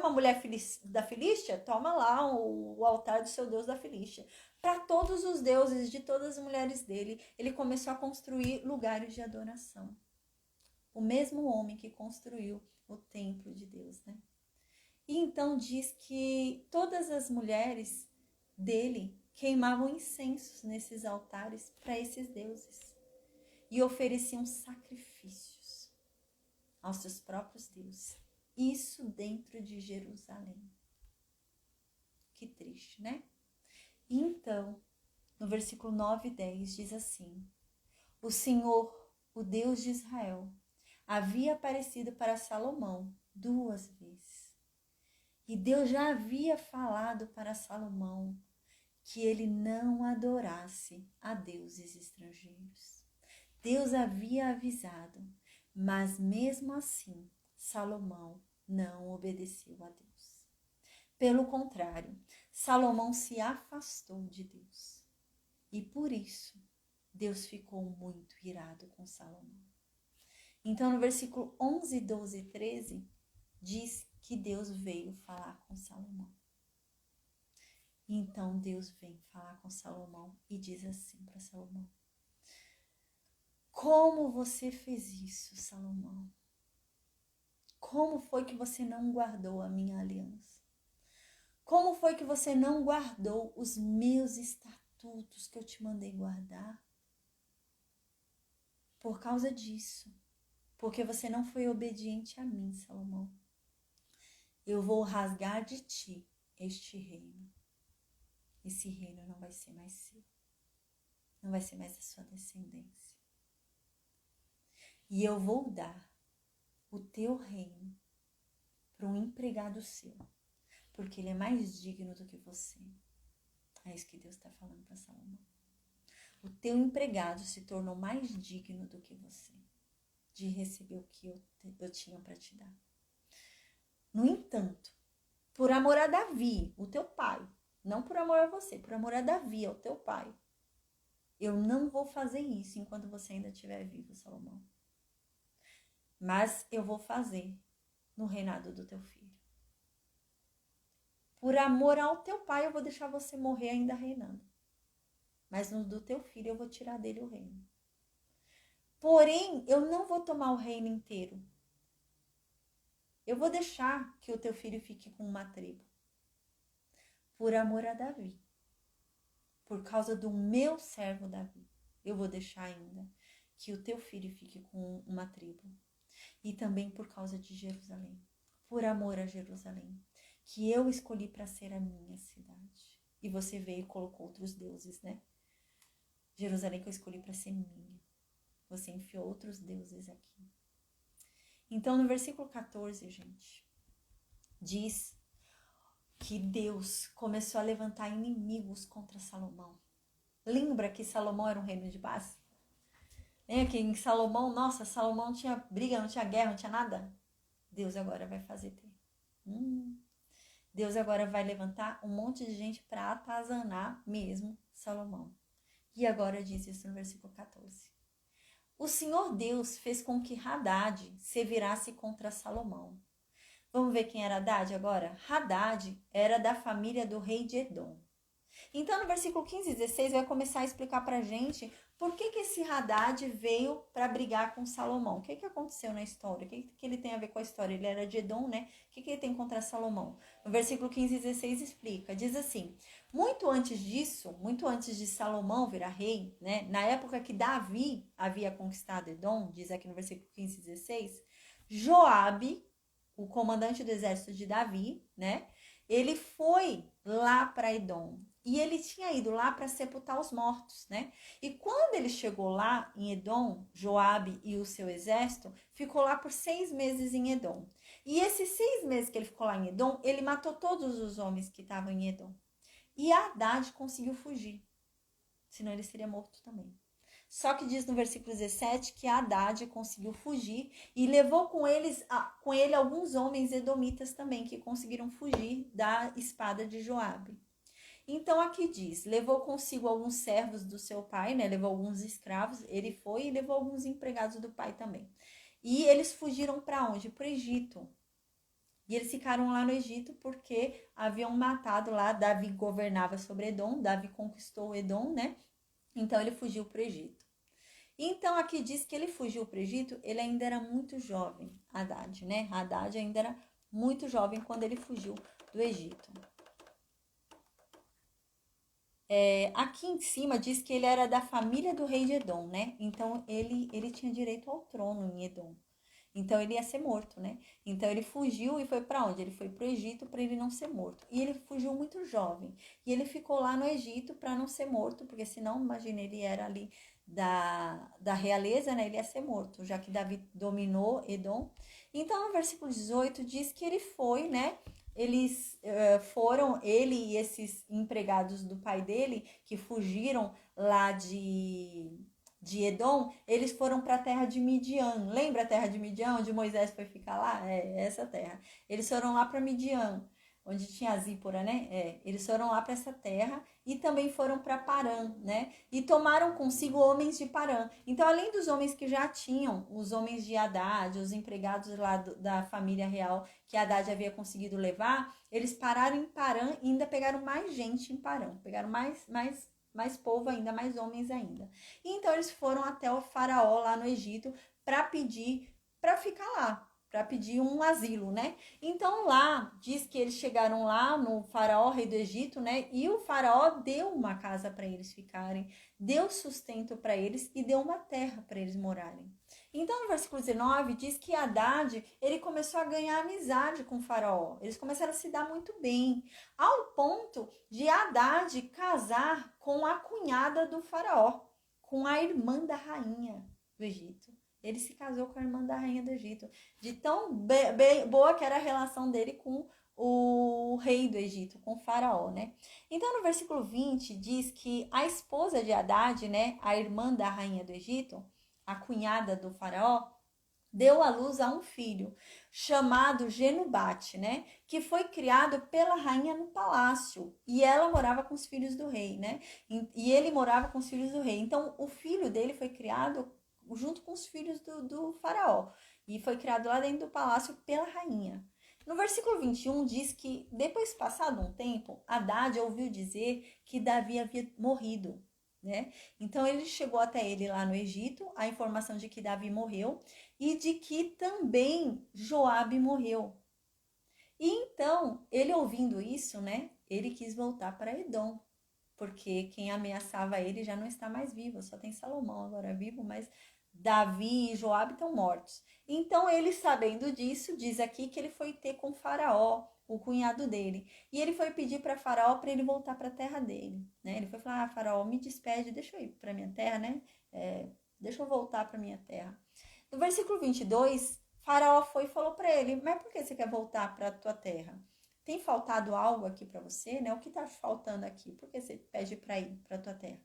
uma mulher da Filístia, toma lá o altar do seu deus da Filístia. Para todos os deuses de todas as mulheres dele, ele começou a construir lugares de adoração. O mesmo homem que construiu o templo de Deus, né? E então diz que todas as mulheres dele queimavam incensos nesses altares para esses deuses e ofereciam sacrifícios aos seus próprios deuses. Isso dentro de Jerusalém. Que triste, né? E então, no versículo 9 e 10 diz assim: o Senhor, o Deus de Israel, havia aparecido para Salomão 2 vezes. E Deus já havia falado para Salomão que ele não adorasse a deuses estrangeiros. Deus havia avisado, mas mesmo assim, Salomão não obedeceu a Deus. Pelo contrário, Salomão se afastou de Deus. E por isso, Deus ficou muito irado com Salomão. Então, no versículo 11, 12 e 13, diz que Deus veio falar com Salomão. Então Deus vem falar com Salomão e diz assim para Salomão: como você fez isso, Salomão? Como foi que você não guardou a minha aliança? Como foi que você não guardou os meus estatutos que eu te mandei guardar? Por causa disso, porque você não foi obediente a mim, Salomão, eu vou rasgar de ti este reino. Esse reino não vai ser mais seu. Não vai ser mais da sua descendência. E eu vou dar o teu reino para um empregado seu, porque ele é mais digno do que você. É isso que Deus está falando para Salomão. O teu empregado se tornou mais digno do que você de receber o que eu tinha para te dar. No entanto, por amor a Davi, o teu pai, não por amor a você, por amor a Davi, ao teu pai, eu não vou fazer isso enquanto você ainda estiver vivo, Salomão. Mas eu vou fazer no reinado do teu filho. Por amor ao teu pai, eu vou deixar você morrer ainda reinando. Mas no do teu filho, eu vou tirar dele o reino. Porém, eu não vou tomar o reino inteiro. Eu vou deixar que o teu filho fique com uma tribo. Por amor a Davi. Por causa do meu servo Davi. Eu vou deixar ainda que o teu filho fique com uma tribo. E também por causa de Jerusalém. Por amor a Jerusalém. Que eu escolhi para ser a minha cidade. E você veio e colocou outros deuses, né? Jerusalém que eu escolhi para ser minha. Você enfiou outros deuses aqui. Então, no versículo 14, gente, diz que Deus começou a levantar inimigos contra Salomão. Lembra que Salomão era um reino de base? Lembra que em Salomão, nossa, Salomão não tinha briga, não tinha guerra, não tinha nada? Deus agora vai fazer ter. Deus agora vai levantar um monte de gente para atazanar mesmo Salomão. E agora diz isso no versículo 14. O Senhor Deus fez com que Hadad se virasse contra Salomão. Vamos ver quem era Hadad agora? Hadad era da família do rei de Edom. Então, no versículo 15 e 16, vai começar a explicar pra gente por que esse Hadad veio para brigar com Salomão. O que aconteceu na história? O que ele tem a ver com a história? Ele era de Edom, né? O que ele tem contra Salomão? No versículo 15 e 16 explica. Diz assim: muito antes disso, muito antes de Salomão virar rei, né? Na época que Davi havia conquistado Edom, diz aqui no versículo 15 e 16, Joabe, o comandante do exército de Davi, né? Ele foi lá para Edom. E ele tinha ido lá para sepultar os mortos, né? E quando ele chegou lá em Edom, Joabe e o seu exército, ficou lá por 6 meses em Edom. E esses 6 meses que ele ficou lá em Edom, ele matou todos os homens que estavam em Edom. E Hadad conseguiu fugir. senão ele seria morto também. Só que diz no versículo 17 que Haddad conseguiu fugir e levou com ele alguns homens edomitas também que conseguiram fugir da espada de Joabe. Então aqui diz, levou consigo alguns servos do seu pai, né? Levou alguns escravos, ele foi e levou alguns empregados do pai também. E eles fugiram para onde? Para o Egito. E eles ficaram lá no Egito porque haviam matado lá, Davi governava sobre Edom, Davi conquistou Edom, né? Então ele fugiu para o Egito. Então aqui diz que ele fugiu para o Egito, ele ainda era muito jovem, Haddad, né? Haddad ainda era muito jovem quando ele fugiu do Egito. Aqui em cima diz que ele era da família do rei de Edom, né? Então ele tinha direito ao trono em Edom. Então ele ia ser morto, né? Então ele fugiu e foi para onde? Ele foi para o Egito para ele não ser morto. E ele fugiu muito jovem. E ele ficou lá no Egito para não ser morto, porque senão, imagina, ele era ali da realeza, né? Ele ia ser morto, já que Davi dominou Edom. Então no versículo 18 diz que ele foi, né? Eles foram, ele e esses empregados do pai dele, que fugiram lá de Edom, eles foram para a terra de Midian. Lembra a terra de Midian, onde Moisés foi ficar lá? Essa terra. Eles foram lá para Midian, onde tinha a Zípora, né? Eles foram lá para essa terra e também foram para Parã, né? E tomaram consigo homens de Parã. Então, além dos homens que já tinham, os homens de Haddad, os empregados lá da família real que Haddad havia conseguido levar, eles pararam em Parã e ainda pegaram mais gente em Parã. Pegaram mais povo ainda, mais homens ainda. E então eles foram até o faraó lá no Egito para pedir para ficar lá, para pedir um asilo, né? Então lá diz que eles chegaram lá no faraó, rei do Egito, né? E o faraó deu uma casa para eles ficarem, deu sustento para eles e deu uma terra para eles morarem. Então, no versículo 19, diz que Haddad, ele começou a ganhar amizade com o faraó. Eles começaram a se dar muito bem, ao ponto de Haddad casar com a cunhada do faraó, com a irmã da rainha do Egito. Ele se casou com a irmã da rainha do Egito. De tão boa que era a relação dele com o rei do Egito, com o faraó, né? Então, no versículo 20, diz que a esposa de Haddad, né, a irmã da rainha do Egito, a cunhada do faraó, deu à luz a um filho chamado Genubate, né? Que foi criado pela rainha no palácio. E ela morava com os filhos do rei, né? E ele morava com os filhos do rei. Então, o filho dele foi criado junto com os filhos do faraó. E foi criado lá dentro do palácio pela rainha. No versículo 21 diz que, depois passado um tempo, Haddad ouviu dizer que Davi havia morrido. Né? Então ele chegou até ele lá no Egito, a informação de que Davi morreu e de que também Joabe morreu. E então, ele ouvindo isso, né, ele quis voltar para Edom, porque quem ameaçava ele já não está mais vivo, só tem Salomão agora vivo, mas Davi e Joabe estão mortos. Então ele, sabendo disso, diz aqui que ele foi ter com Faraó, o cunhado dele. E ele foi pedir para Faraó para ele voltar para a terra dele, né? Ele foi falar: Faraó, me despede, deixa eu ir para minha terra, né? Deixa eu voltar para minha terra. No versículo 22, Faraó foi e falou para ele: mas por que você quer voltar para a tua terra? Tem faltado algo aqui para você, né? O que está faltando aqui? Por que você pede para ir para a tua terra?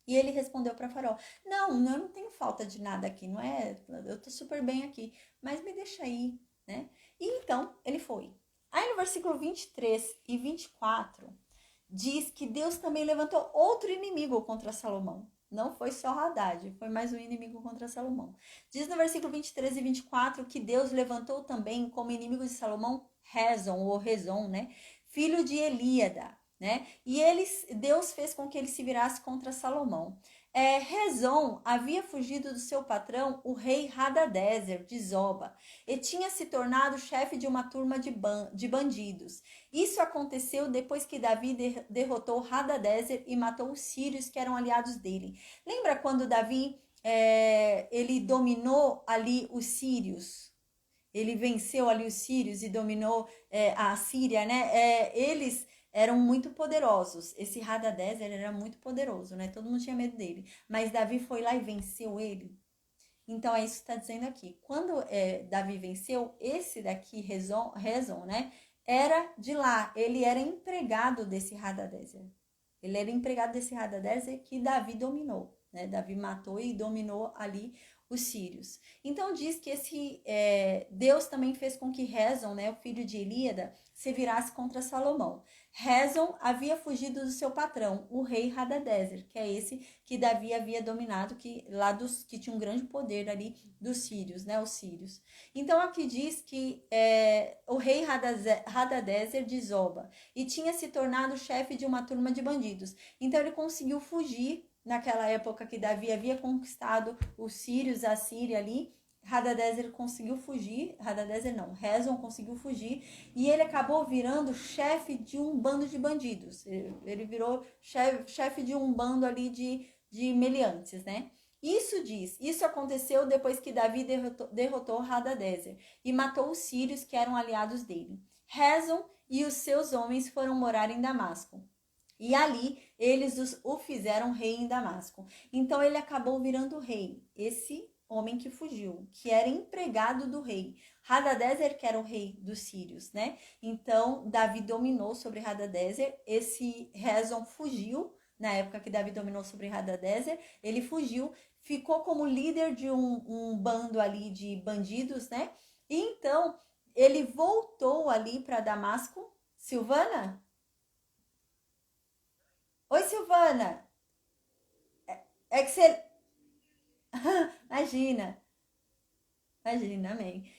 E ele respondeu para Faraó: não, eu não tenho falta de nada aqui, não é? Eu tô super bem aqui, mas me deixa aí, né? E então ele foi. Aí no versículo 23 e 24, diz que Deus também levantou outro inimigo contra Salomão. Não foi só Haddad, foi mais um inimigo contra Salomão. Diz no versículo 23 e 24 que Deus levantou também como inimigo de Salomão Rezon, né? Filho de Elíada, né? E Deus fez com que ele se virasse contra Salomão. Rezon havia fugido do seu patrão, o rei Hadadezer, de Zoba, e tinha se tornado chefe de uma turma de bandidos. Isso aconteceu depois que Davi derrotou Hadadezer e matou os sírios que eram aliados dele. Lembra quando Davi ele dominou ali os sírios? Ele venceu ali os sírios e dominou a Síria, né? Eles eram muito poderosos. Esse Hadadezer era muito poderoso, né? Todo mundo tinha medo dele. Mas Davi foi lá e venceu ele. Então, é isso que está dizendo aqui. Quando Davi venceu, esse daqui, Rezon, né? Era de lá. Ele era empregado desse Hadadezer. Ele era empregado desse Hadadezer que Davi dominou, né? Davi matou e dominou ali os sírios. Então diz que Deus também fez com que Rezon, né, o filho de Elíada, se virasse contra Salomão. Rezon havia fugido do seu patrão, o rei Hadadezer, que é esse que Davi havia dominado, que tinha um grande poder ali dos sírios, né, os sírios. Então aqui diz que o rei Hadadezer de Zoba e tinha se tornado chefe de uma turma de bandidos. Então ele conseguiu fugir naquela época que Davi havia conquistado os sírios, a Síria ali. Hadadezer conseguiu fugir, Rezon conseguiu fugir e ele acabou virando chefe de um bando de bandidos. Ele virou chefe de um bando ali de meliantes, né? Isso aconteceu depois que Davi derrotou Hadadezer e matou os sírios que eram aliados dele. Rezon e os seus homens foram morar em Damasco. E ali eles o fizeram rei em Damasco. Então ele acabou virando rei. Esse homem que fugiu, que era empregado do rei. Hadadezer, que era o rei dos sírios, né? Então Davi dominou sobre Hadadezer. Esse Rezon fugiu. Na época que Davi dominou sobre Hadadezer, ele fugiu, ficou como líder de um bando ali de bandidos, né? E então ele voltou ali para Damasco. Silvana? Oi, Silvana. É que você. Imagina, imagina, amém.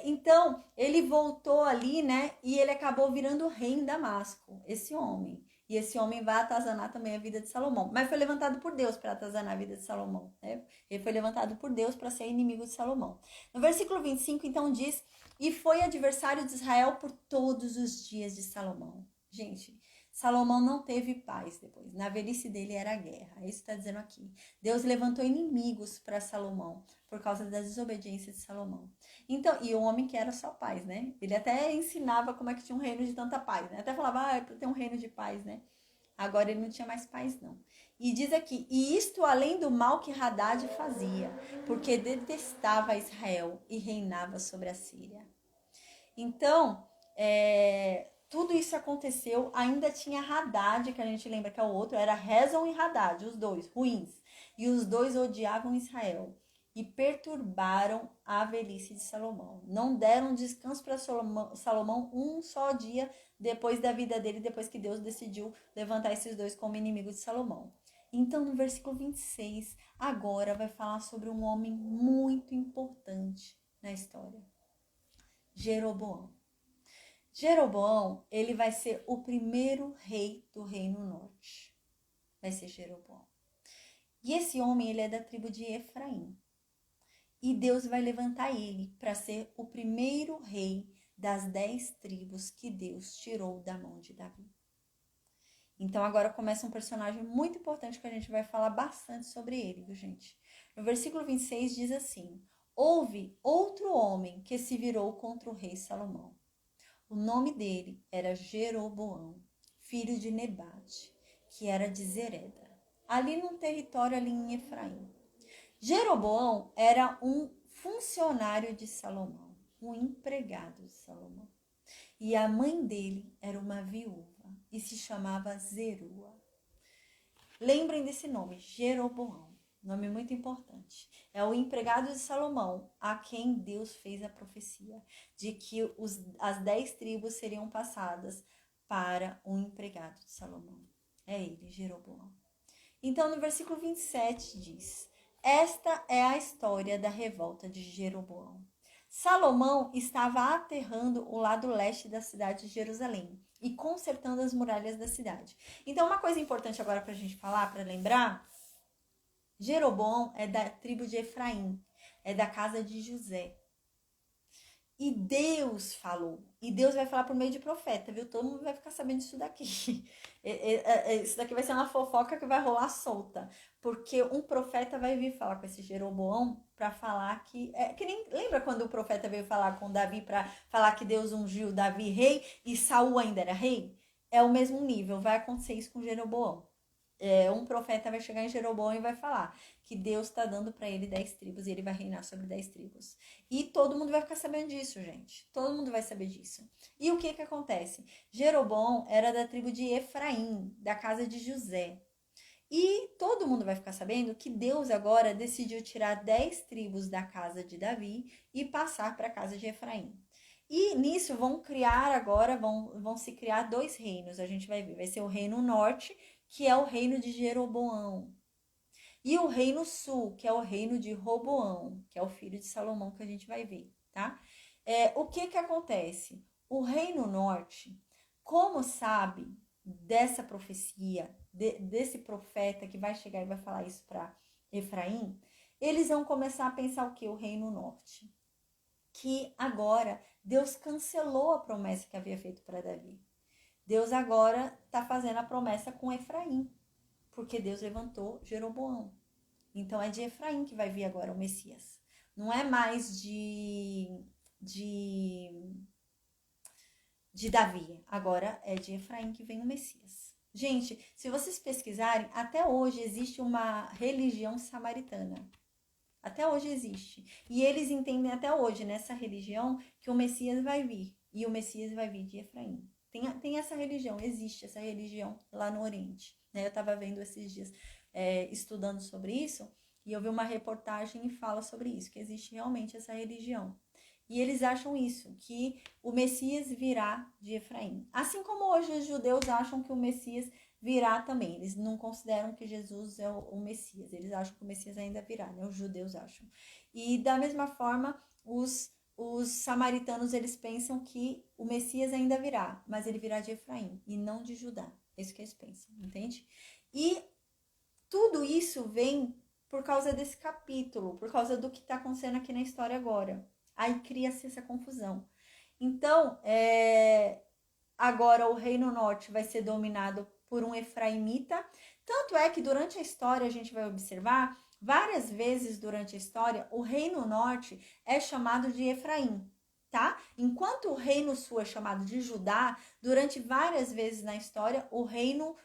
Então, ele voltou ali, né? E ele acabou virando rei em Damasco, esse homem. E esse homem vai atazanar também a vida de Salomão. Mas foi levantado por Deus para atazanar a vida de Salomão, né? Ele foi levantado por Deus para ser inimigo de Salomão. No versículo 25, então, diz: E foi adversário de Israel por todos os dias de Salomão. Gente, Salomão não teve paz depois. Na velhice dele era guerra. É isso que está dizendo aqui. Deus levantou inimigos para Salomão por causa da desobediência de Salomão. Então, e o homem que era só paz, né? Ele até ensinava como é que tinha um reino de tanta paz, né? Até falava, é para ter um reino de paz, né? Agora ele não tinha mais paz, não. E diz aqui, e isto além do mal que Hadad fazia, porque detestava Israel e reinava sobre a Síria. Então, tudo isso aconteceu, ainda tinha Hadad, que a gente lembra que é o outro, era Rezon e Hadad, os dois, ruins. E os dois odiavam Israel e perturbaram a velhice de Salomão. Não deram descanso para Salomão um só dia depois da vida dele, depois que Deus decidiu levantar esses dois como inimigos de Salomão. Então, no versículo 26, agora vai falar sobre um homem muito importante na história. Jeroboão. Jeroboão, ele vai ser o primeiro rei do Reino Norte. Vai ser Jeroboão. E esse homem, ele é da tribo de Efraim. E Deus vai levantar ele para ser o primeiro rei das 10 tribos que Deus tirou da mão de Davi. Então agora começa um personagem muito importante que a gente vai falar bastante sobre ele, viu, gente? No versículo 26 diz assim: Houve outro homem que se virou contra o rei Salomão. O nome dele era Jeroboão, filho de Nebate, que era de Zereda, ali num território ali em Efraim. Jeroboão era um funcionário de Salomão, um empregado de Salomão. E a mãe dele era uma viúva e se chamava Zerua. Lembrem desse nome, Jeroboão, nome muito importante. É o empregado de Salomão, a quem Deus fez a profecia de que as 10 tribos seriam passadas para um empregado de Salomão. É ele, Jeroboão. Então, no versículo 27 diz: Esta é a história da revolta de Jeroboão. Salomão estava aterrando o lado leste da cidade de Jerusalém e consertando as muralhas da cidade. Então, uma coisa importante agora para a gente falar, para lembrar, Jeroboão é da tribo de Efraim, é da casa de José. E Deus falou. E Deus vai falar por meio de profeta, viu? Todo mundo vai ficar sabendo disso daqui. Isso daqui vai ser uma fofoca que vai rolar solta. Porque um profeta vai vir falar com esse Jeroboão para falar que... que nem, lembra quando o profeta veio falar com Davi para falar que Deus ungiu Davi rei e Saul ainda era rei? É o mesmo nível. Vai acontecer isso com Jeroboão. um profeta vai chegar em Jeroboão e vai falar que Deus está dando para ele 10 tribos e ele vai reinar sobre 10 tribos. E todo mundo vai ficar sabendo disso, gente. Todo mundo vai saber disso. E o que que acontece? Jeroboão era da tribo de Efraim, da casa de José. E todo mundo vai ficar sabendo que Deus agora decidiu tirar 10 tribos da casa de Davi e passar para a casa de Efraim. E nisso vão criar agora, vão se criar 2 reinos, a gente vai ver. Vai ser o reino norte, que é o reino de Jeroboão. E o reino sul, que é o reino de Roboão, que é o filho de Salomão, que a gente vai ver, tá? O que que acontece? O reino norte, como sabe dessa profecia, desse profeta que vai chegar e vai falar isso para Efraim, eles vão começar a pensar o que? O reino norte. Que agora Deus cancelou a promessa que havia feito para Davi. Deus agora está fazendo a promessa com Efraim, porque Deus levantou Jeroboão. Então é de Efraim que vai vir agora o Messias. Não é mais de Davi. Agora é de Efraim que vem o Messias. Gente, se vocês pesquisarem, até hoje existe uma religião samaritana. Até hoje existe. E eles entendem até hoje, nessa religião, que o Messias vai vir. E o Messias vai vir de Efraim. Tem essa religião, existe essa religião lá no Oriente. Né? Eu estava vendo esses dias, estudando sobre isso, e eu vi uma reportagem e fala sobre isso, que existe realmente essa religião. E eles acham isso, que o Messias virá de Efraim. Assim como hoje os judeus acham que o Messias virá também. Eles não consideram que Jesus é o Messias. Eles acham que o Messias ainda virá, né? Os judeus acham. E da mesma forma, os samaritanos, eles pensam que o Messias ainda virá, mas ele virá de Efraim e não de Judá. É isso que eles pensam, entende? E tudo isso vem por causa desse capítulo, por causa do que está acontecendo aqui na história agora. Aí cria-se essa confusão. Então, agora o reino norte vai ser dominado por um efraimita. Tanto é que durante a história a gente vai observar, várias vezes durante a história, o reino norte é chamado de Efraim, tá? Enquanto o reino sul é chamado de Judá, durante várias vezes na história, o reino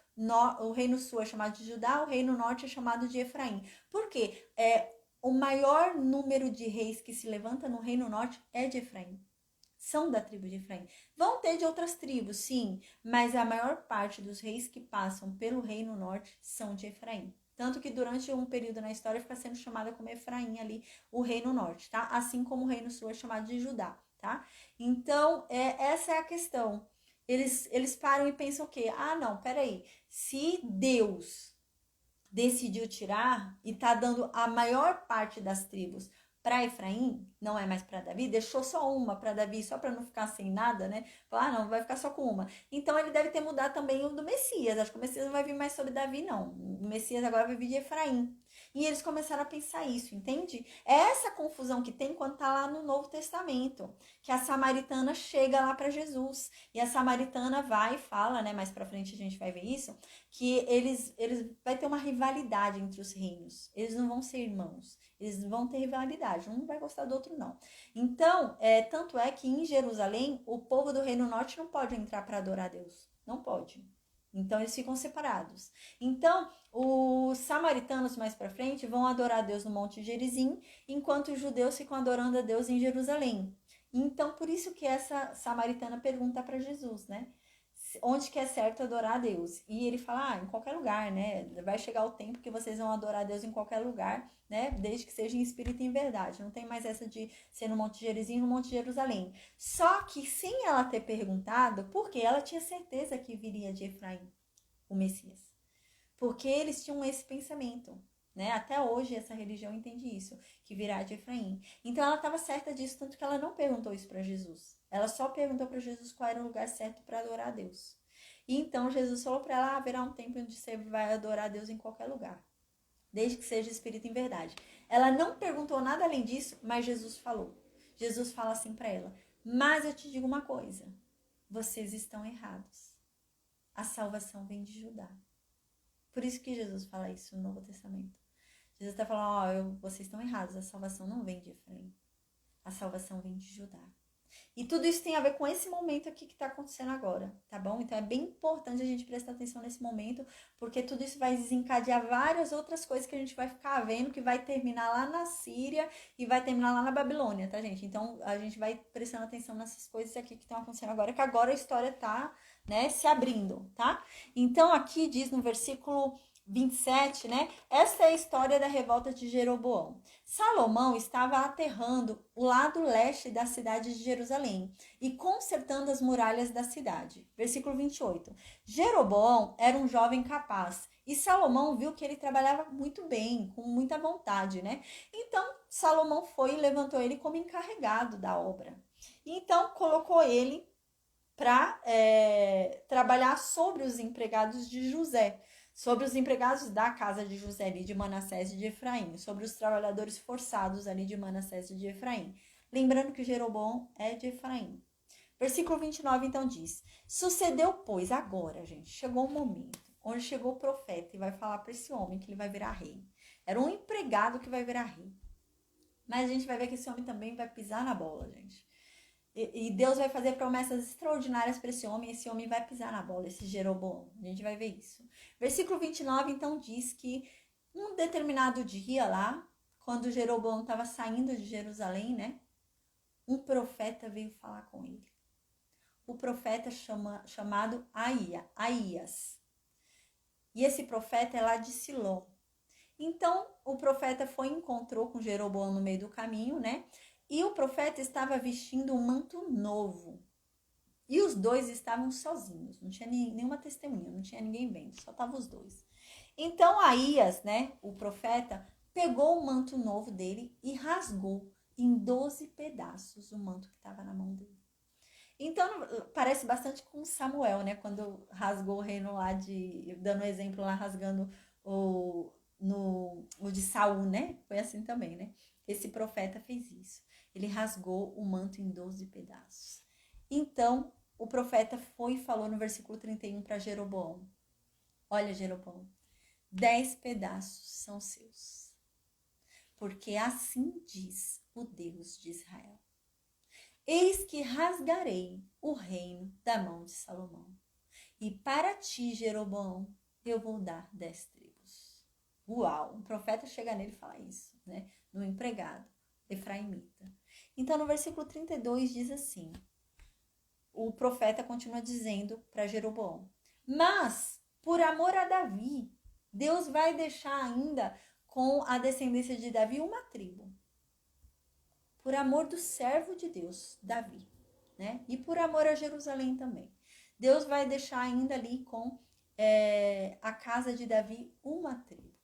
sul é chamado de Judá, o reino norte é chamado de Efraim. Por quê? O maior número de reis que se levanta no reino norte é de Efraim. São da tribo de Efraim. Vão ter de outras tribos, sim, mas a maior parte dos reis que passam pelo reino norte são de Efraim. Tanto que durante um período na história fica sendo chamada como Efraim ali, o reino norte, tá? Assim como o reino sul é chamado de Judá, tá? Então, essa é a questão. Eles param e pensam o quê? Ah, não, peraí. Se Deus decidiu tirar e tá dando a maior parte das tribos para Efraim, não é mais para Davi, deixou só uma para Davi, só para não ficar sem nada, né? Falar, não, vai ficar só com uma. Então ele deve ter mudado também o do Messias. Acho que o Messias não vai vir mais sobre Davi, não. O Messias agora vai vir de Efraim. E eles começaram a pensar isso, entende? É essa confusão que tem quando tá lá no Novo Testamento, que a samaritana chega lá para Jesus e a samaritana vai e fala, né? Mais para frente a gente vai ver isso, que eles vai ter uma rivalidade entre os reinos. Eles não vão ser irmãos. Eles vão ter rivalidade. Um não vai gostar do outro, não. Então, tanto é que em Jerusalém, o povo do Reino Norte não pode entrar para adorar a Deus. Não pode. Então, eles ficam separados. Então, os samaritanos mais para frente vão adorar a Deus no Monte Gerizim, enquanto os judeus ficam adorando a Deus em Jerusalém. Então, por isso que essa samaritana pergunta para Jesus, né? Onde que é certo adorar a Deus? E ele fala, em qualquer lugar, né? Vai chegar o tempo que vocês vão adorar a Deus em qualquer lugar, né? Desde que seja em espírito e em verdade. Não tem mais essa de ser no Monte Gerizim, no Monte Jerusalém. Só que sem ela ter perguntado, porque ela tinha certeza que viria de Efraim, o Messias. Porque eles tinham esse pensamento, né? Até hoje essa religião entende isso, que virá de Efraim. Então ela estava certa disso, tanto que ela não perguntou isso para Jesus. Ela só perguntou para Jesus qual era o lugar certo para adorar a Deus. E então Jesus falou para ela, haverá um tempo onde você vai adorar a Deus em qualquer lugar, desde que seja espírito em verdade. Ela não perguntou nada além disso, mas Jesus falou. Jesus fala assim para ela, mas eu te digo uma coisa, vocês estão errados. A salvação vem de Judá. Por isso que Jesus fala isso no Novo Testamento. Jesus está falando, vocês estão errados, a salvação não vem de Efraim. A salvação vem de Judá. E tudo isso tem a ver com esse momento aqui que está acontecendo agora, tá bom? Então é bem importante a gente prestar atenção nesse momento, porque tudo isso vai desencadear várias outras coisas que a gente vai ficar vendo, que vai terminar lá na Síria e vai terminar lá na Babilônia, tá, gente? Então a gente vai prestando atenção nessas coisas aqui que estão acontecendo agora, que agora a história tá, né, se abrindo, tá? Então aqui diz no versículo 27, né? Essa é a história da revolta de Jeroboão. Salomão estava aterrando o lado leste da cidade de Jerusalém e consertando as muralhas da cidade. Versículo 28. Jeroboão era um jovem capaz e Salomão viu que ele trabalhava muito bem, com muita vontade, né? Então, Salomão foi e levantou ele como encarregado da obra. Então, colocou ele para trabalhar sobre os empregados de José, sobre os empregados da casa de José ali de Manassés e de Efraim, sobre os trabalhadores forçados ali de Manassés e de Efraim. Lembrando que Jeroboão é de Efraim. Versículo 29 então diz: sucedeu, pois, agora, gente, chegou o momento onde chegou o profeta e vai falar para esse homem que ele vai virar rei. Era um empregado que vai virar rei. Mas a gente vai ver que esse homem também vai pisar na bola, gente. E Deus vai fazer promessas extraordinárias para esse homem. Esse homem vai pisar na bola, esse Jeroboão. A gente vai ver isso. Versículo 29, então, diz que um determinado dia lá, quando Jeroboão estava saindo de Jerusalém, né? Um profeta veio falar com ele. O profeta chamado Aías. E esse profeta é lá de Siló. Então, o profeta foi e encontrou com Jeroboão no meio do caminho, né? E o profeta estava vestindo um manto novo. E os dois estavam sozinhos. Não tinha nenhuma testemunha, não tinha ninguém vendo. Só estavam os dois. Então, Aías, né, o profeta, pegou o manto novo dele e rasgou em 12 pedaços o manto que estava na mão dele. Então, parece bastante com Samuel, né? Quando rasgou o reino lá dando exemplo lá, rasgando o de Saul, né? Foi assim também, né? Esse profeta fez isso. Ele rasgou o manto em 12 pedaços. Então, o profeta foi e falou no versículo 31 para Jeroboão: olha, Jeroboão, 10 pedaços são seus, porque assim diz o Deus de Israel: eis que rasgarei o reino da mão de Salomão, e para ti, Jeroboão, eu vou dar 10 tribos. Uau, um profeta chega nele e fala isso, né? No empregado efraimita. Então, no versículo 32 diz assim, o profeta continua dizendo para Jeroboão: mas, por amor a Davi, Deus vai deixar ainda com a descendência de Davi uma tribo. Por amor do servo de Deus, Davi, né? E por amor a Jerusalém também. Deus vai deixar ainda ali com a casa de Davi uma tribo.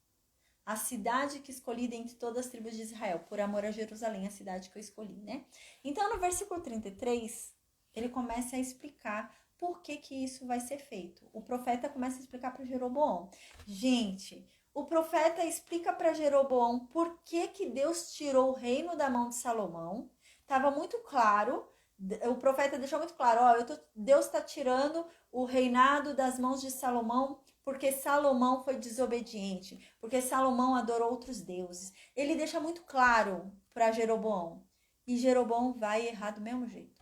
A cidade que escolhi dentre todas as tribos de Israel, por amor a Jerusalém, a cidade que eu escolhi, né? Então, no versículo 33, ele começa a explicar por que isso vai ser feito. O profeta começa a explicar para Jeroboão. Gente, o profeta explica para Jeroboão por que Deus tirou o reino da mão de Salomão. Estava muito claro, o profeta deixou muito claro, ó, Deus está tirando o reinado das mãos de Salomão porque Salomão foi desobediente, porque Salomão adorou outros deuses. Ele deixa muito claro para Jeroboão. E Jeroboão vai errar do mesmo jeito.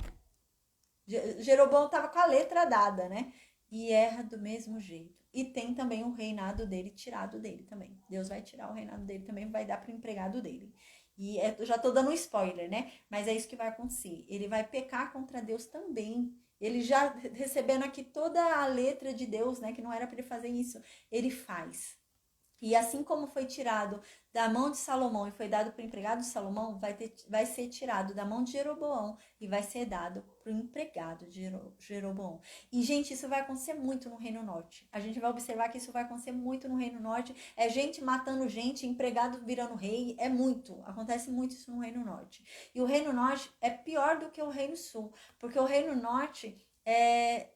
Jeroboão estava com a letra dada, né? E erra do mesmo jeito. E tem também o reinado dele tirado dele também. Deus vai tirar o reinado dele também, vai dar para o empregado dele. E eu já estou dando um spoiler, né? Mas é isso que vai acontecer. Ele vai pecar contra Deus também. Ele já recebendo aqui toda a letra de Deus, né? Que não era para ele fazer isso. Ele faz. E assim como foi tirado da mão de Salomão e foi dado para o empregado de Salomão, vai ser tirado da mão de Jeroboão e vai ser dado para o empregado de Jeroboão. E, gente, isso vai acontecer muito no Reino Norte. A gente vai observar que isso vai acontecer muito no Reino Norte. É gente matando gente, empregado virando rei. É muito. Acontece muito isso no Reino Norte. E o Reino Norte é pior do que o Reino Sul. Porque o Reino Norte é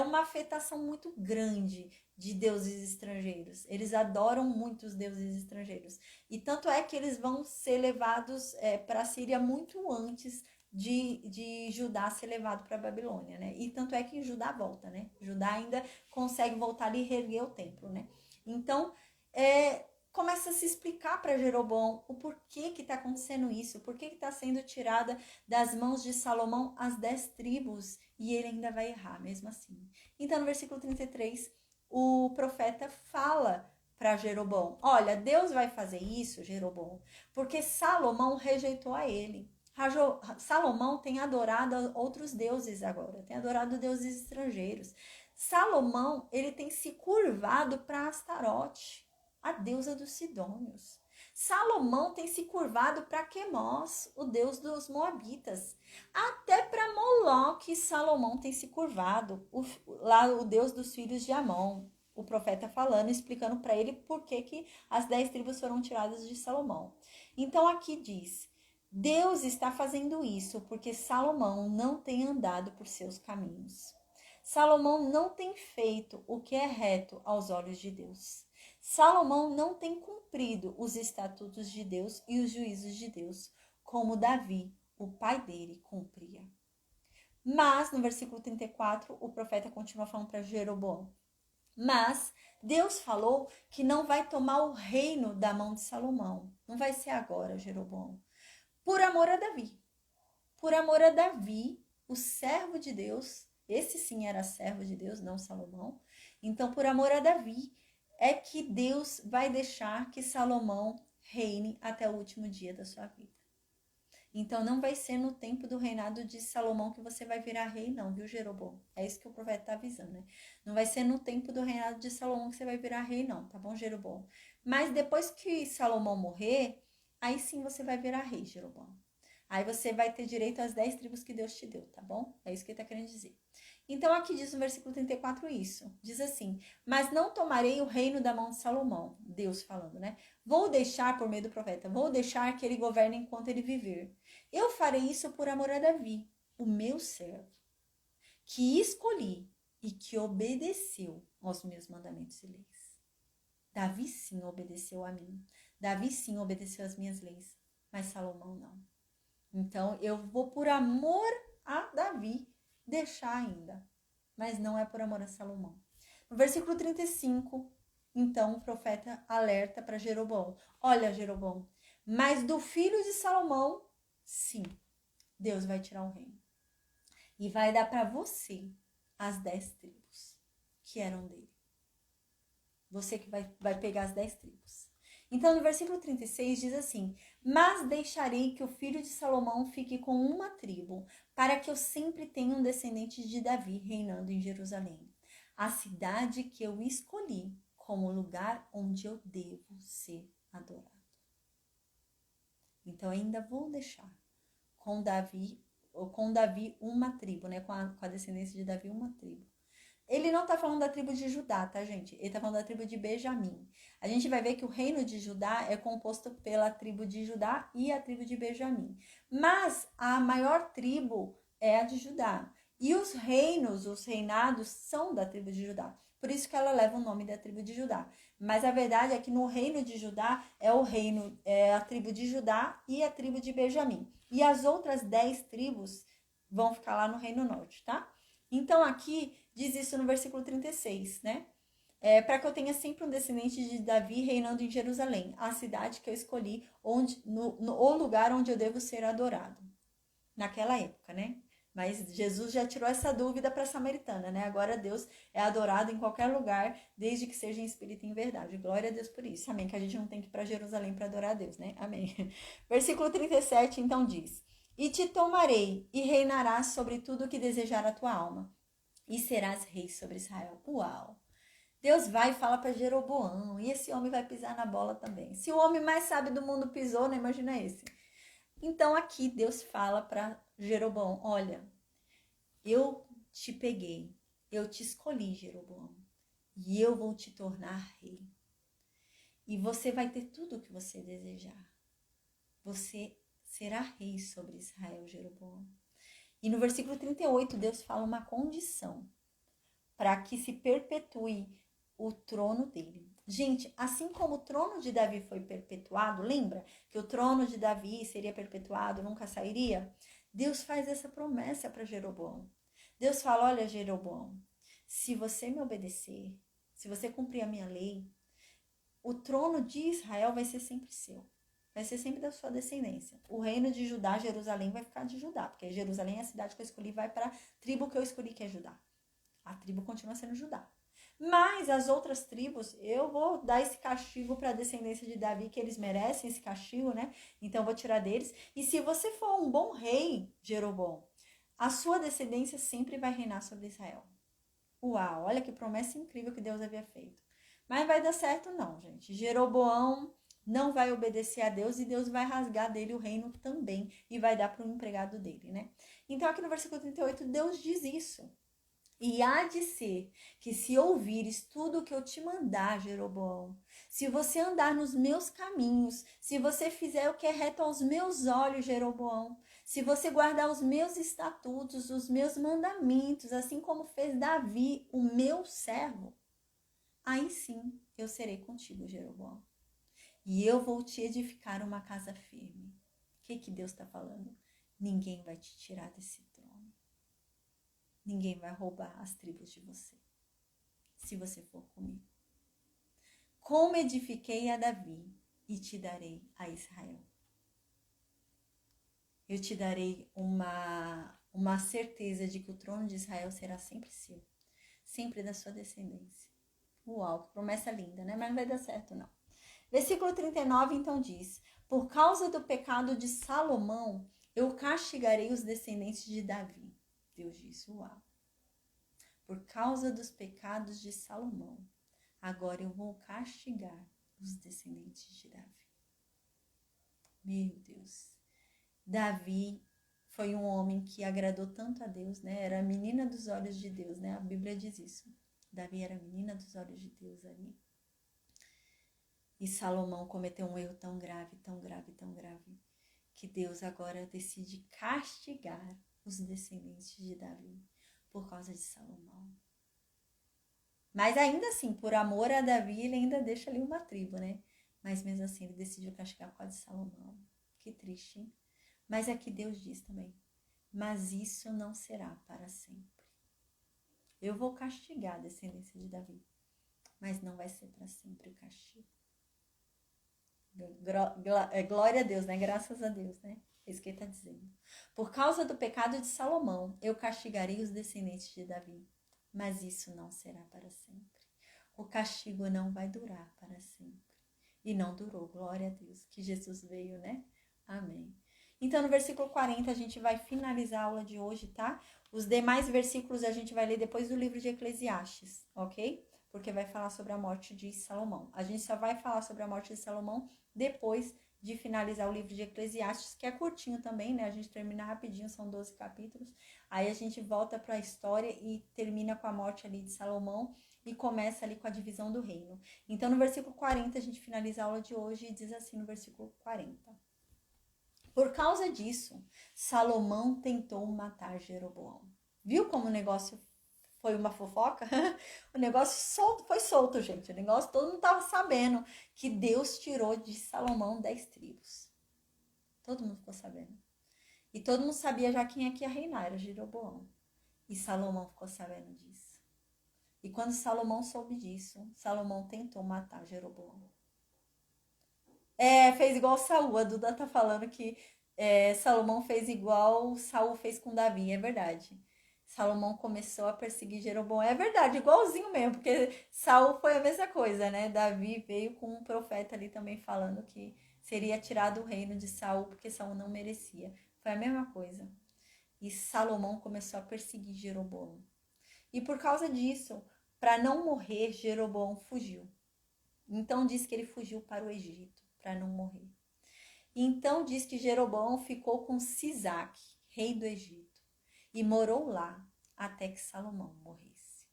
uma afetação muito grande de deuses estrangeiros. Eles adoram muito os deuses estrangeiros. E tanto é que eles vão ser levados para a Síria muito antes de Judá ser levado para a Babilônia, né? E tanto é que Judá volta, né? Judá ainda consegue voltar ali e reerguer o templo, né? Então, começa a se explicar para Jeroboão o porquê que está acontecendo isso, por que está sendo tirada das mãos de Salomão as 10 tribos, e ele ainda vai errar mesmo assim. Então, no versículo 33, o profeta fala para Jeroboão: olha, Deus vai fazer isso, Jeroboão, porque Salomão rejeitou a ele. Salomão tem adorado outros deuses agora, tem adorado deuses estrangeiros. Salomão, ele tem se curvado para Astarote, a deusa dos Sidônios. Salomão tem se curvado para Quemós, o deus dos Moabitas. Até para Moloque, Salomão tem se curvado, lá o deus dos filhos de Amon. O profeta falando, explicando para ele por que as 10 tribos foram tiradas de Salomão. Então aqui diz: Deus está fazendo isso porque Salomão não tem andado por seus caminhos. Salomão não tem feito o que é reto aos olhos de Deus. Salomão não tem cumprido os estatutos de Deus e os juízos de Deus, como Davi, o pai dele, cumpria. Mas, no versículo 34, o profeta continua falando para Jeroboão: mas Deus falou que não vai tomar o reino da mão de Salomão. Não vai ser agora, Jeroboão. Por amor a Davi. Por amor a Davi, o servo de Deus. Esse sim era servo de Deus, não Salomão. Então, por amor a Davi, é que Deus vai deixar que Salomão reine até o último dia da sua vida. Então, não vai ser no tempo do reinado de Salomão que você vai virar rei, não, viu, Jeroboão? É isso que o profeta está avisando, né? Não vai ser no tempo do reinado de Salomão que você vai virar rei, não, tá bom, Jeroboão? Mas depois que Salomão morrer, aí sim você vai virar rei, Jeroboão. Aí você vai ter direito às 10 tribos que Deus te deu, tá bom? É isso que ele está querendo dizer. Então, aqui diz no versículo 34 isso. Diz assim: mas não tomarei o reino da mão de Salomão. Deus falando, né? Vou deixar, por meio do profeta, vou deixar que ele governe enquanto ele viver. Eu farei isso por amor a Davi, o meu servo, que escolhi e que obedeceu aos meus mandamentos e leis. Davi sim obedeceu a mim. Davi sim obedeceu às minhas leis. Mas Salomão não. Então, eu vou por amor a Davi deixar ainda. Mas não é por amor a Salomão. No versículo 35, então o profeta alerta para Jeroboão: olha, Jeroboão, mas do filho de Salomão, sim, Deus vai tirar o reino. E vai dar para você as 10 tribos que eram dele. Você que vai pegar as 10 tribos. Então, no versículo 36 diz assim: mas deixarei que o filho de Salomão fique com uma tribo, para que eu sempre tenha um descendente de Davi reinando em Jerusalém, a cidade que eu escolhi como lugar onde eu devo ser adorado. Então, ainda vou deixar com Davi uma tribo, né? Com a descendência de Davi, uma tribo. Ele não está falando da tribo de Judá, tá, gente? Ele está falando da tribo de Benjamim. A gente vai ver que o reino de Judá é composto pela tribo de Judá e a tribo de Benjamim. Mas a maior tribo é a de Judá. E os reinados são da tribo de Judá. Por isso que ela leva o nome da tribo de Judá. Mas a verdade é que no reino de Judá é a tribo de Judá e a tribo de Benjamim. E as outras 10 tribos vão ficar lá no reino norte, tá? Então aqui diz isso no versículo 36, né? Para que eu tenha sempre um descendente de Davi reinando em Jerusalém, a cidade que eu escolhi, o lugar onde eu devo ser adorado. Naquela época, né? Mas Jesus já tirou essa dúvida para a samaritana, né? Agora Deus é adorado em qualquer lugar, desde que seja em espírito e em verdade. Glória a Deus por isso. Amém. Que a gente não tem que ir para Jerusalém para adorar a Deus, né? Amém. Versículo 37, então diz: e te tomarei e reinarás sobre tudo o que desejar a tua alma, e serás rei sobre Israel. Uau! Deus vai e fala para Jeroboão, e esse homem vai pisar na bola também. Se o homem mais sábio do mundo pisou, né? Imagina esse. Então aqui Deus fala para Jeroboão: olha, eu te peguei, eu te escolhi, Jeroboão, e eu vou te tornar rei. E você vai ter tudo o que você desejar. Você será rei sobre Israel, Jeroboão. E no versículo 38, Deus fala uma condição para que se perpetue o trono dele. Gente, assim como o trono de Davi foi perpetuado, lembra que o trono de Davi seria perpetuado, nunca sairia? Deus faz essa promessa para Jeroboão. Deus fala: olha, Jeroboão, se você me obedecer, se você cumprir a minha lei, o trono de Israel vai ser sempre seu. Vai ser sempre da sua descendência. O reino de Judá, Jerusalém, vai ficar de Judá. Porque Jerusalém é a cidade que eu escolhi, vai para a tribo que eu escolhi, que é Judá. A tribo continua sendo Judá. Mas as outras tribos, eu vou dar esse castigo para a descendência de Davi, que eles merecem esse castigo, né? Então eu vou tirar deles. E se você for um bom rei, Jeroboão, a sua descendência sempre vai reinar sobre Israel. Uau, olha que promessa incrível que Deus havia feito. Mas vai dar certo não, gente. Jeroboão não vai obedecer a Deus e Deus vai rasgar dele o reino também e vai dar para o empregado dele, né? Então aqui no versículo 38, Deus diz isso. E há de ser que se ouvires tudo o que eu te mandar, Jeroboão, se você andar nos meus caminhos, se você fizer o que é reto aos meus olhos, Jeroboão, se você guardar os meus estatutos, os meus mandamentos, assim como fez Davi, o meu servo, aí sim eu serei contigo, Jeroboão. E eu vou te edificar uma casa firme. O que Deus está falando? Ninguém vai te tirar desse trono. Ninguém vai roubar as tribos de você, se você for comigo. Como edifiquei a Davi e te darei a Israel. Eu te darei uma certeza de que o trono de Israel será sempre seu, sempre da sua descendência. Uau, que promessa linda, né? Mas não vai dar certo, não. Versículo 39, então, diz: por causa do pecado de Salomão, eu castigarei os descendentes de Davi. Deus disse, uau. Por causa dos pecados de Salomão, agora eu vou castigar os descendentes de Davi. Meu Deus. Davi foi um homem que agradou tanto a Deus, né? Era a menina dos olhos de Deus, né? A Bíblia diz isso. Davi era a menina dos olhos de Deus ali. E Salomão cometeu um erro tão grave, tão grave, tão grave, que Deus agora decide castigar os descendentes de Davi por causa de Salomão. Mas ainda assim, por amor a Davi, ele ainda deixa ali uma tribo, né? Mas mesmo assim, ele decidiu castigar por causa de Salomão. Que triste, hein? Mas aqui Deus diz também, mas isso não será para sempre. Eu vou castigar a descendência de Davi, mas não vai ser para sempre o castigo. Glória a Deus, né? Graças a Deus, né? É isso que ele está dizendo. Por causa do pecado de Salomão, eu castigarei os descendentes de Davi, mas isso não será para sempre. O castigo não vai durar para sempre. E não durou, glória a Deus, que Jesus veio, né? Amém. Então, no versículo 40, a gente vai finalizar a aula de hoje, tá? Os demais versículos a gente vai ler depois do livro de Eclesiastes, ok? Porque vai falar sobre a morte de Salomão. A gente só vai falar sobre a morte de Salomão depois de finalizar o livro de Eclesiastes, que é curtinho também, né? A gente termina rapidinho, são 12 capítulos. Aí a gente volta para a história e termina com a morte ali de Salomão e começa ali com a divisão do reino. Então, no versículo 40, a gente finaliza a aula de hoje e diz assim no versículo 40. Por causa disso, Salomão tentou matar Jeroboão. Viu como o negócio foi uma fofoca? O negócio foi solto, gente. O negócio todo mundo estava sabendo que Deus tirou de Salomão 10 tribos. Todo mundo ficou sabendo. E todo mundo sabia já quem é que ia reinar, era Jeroboão. E Salomão ficou sabendo disso. E quando Salomão soube disso, Salomão tentou matar Jeroboão. Fez igual Saul. A Duda tá falando que Salomão fez igual Saul fez com Davi. É verdade. Salomão começou a perseguir Jeroboão. É verdade, igualzinho mesmo, porque Saul foi a mesma coisa, né? Davi veio com um profeta ali também falando que seria tirado o reino de Saul, porque Saul não merecia. Foi a mesma coisa. E Salomão começou a perseguir Jeroboão. E por causa disso, para não morrer, Jeroboão fugiu. Então diz que ele fugiu para o Egito, para não morrer. Então diz que Jeroboão ficou com Sisaque, rei do Egito, e morou lá até que Salomão morresse.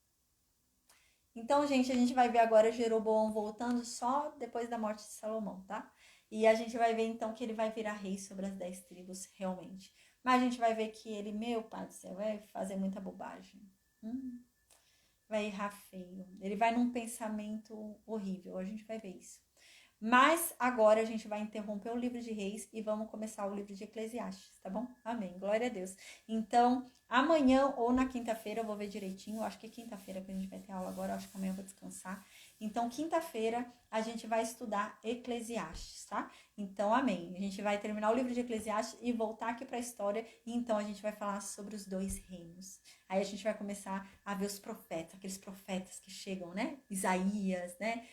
Então, gente, a gente vai ver agora Jeroboão voltando só depois da morte de Salomão, tá? E a gente vai ver então que ele vai virar rei sobre as 10 tribos realmente. Mas a gente vai ver que ele, meu pai do céu, vai fazer muita bobagem. Vai errar feio. Ele vai num pensamento horrível. A gente vai ver isso. Mas agora a gente vai interromper o livro de Reis e vamos começar o livro de Eclesiastes, tá bom? Amém. Glória a Deus. Então, amanhã ou na quinta-feira, eu vou ver direitinho. Eu acho que é quinta-feira que a gente vai ter aula agora. Eu acho que amanhã eu vou descansar. Então, quinta-feira, a gente vai estudar Eclesiastes, tá? Então, amém. A gente vai terminar o livro de Eclesiastes e voltar aqui para a história. E então, a gente vai falar sobre os dois reinos. Aí a gente vai começar a ver os profetas, aqueles profetas que chegam, né? Isaías, né?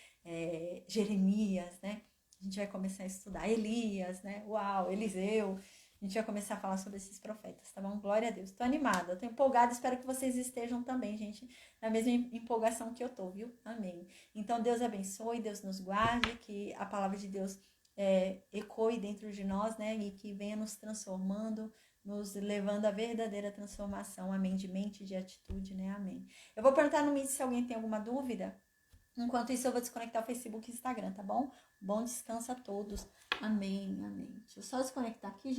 Jeremias, né? A gente vai começar a estudar Elias, né? Uau, Eliseu. A gente vai começar a falar sobre esses profetas, tá bom? Glória a Deus. Tô animada, tô empolgada, espero que vocês estejam também, gente, na mesma empolgação que eu tô, viu? Amém. Então, Deus abençoe, Deus nos guarde, que a palavra de Deus ecoe dentro de nós, né? E que venha nos transformando, nos levando à verdadeira transformação, amém, de mente e de atitude, né? Amém. Eu vou perguntar no vídeo se alguém tem alguma dúvida. Enquanto isso, eu vou desconectar o Facebook e o Instagram, tá bom? Bom descanso a todos. Amém, amém. Deixa eu só desconectar aqui, gente.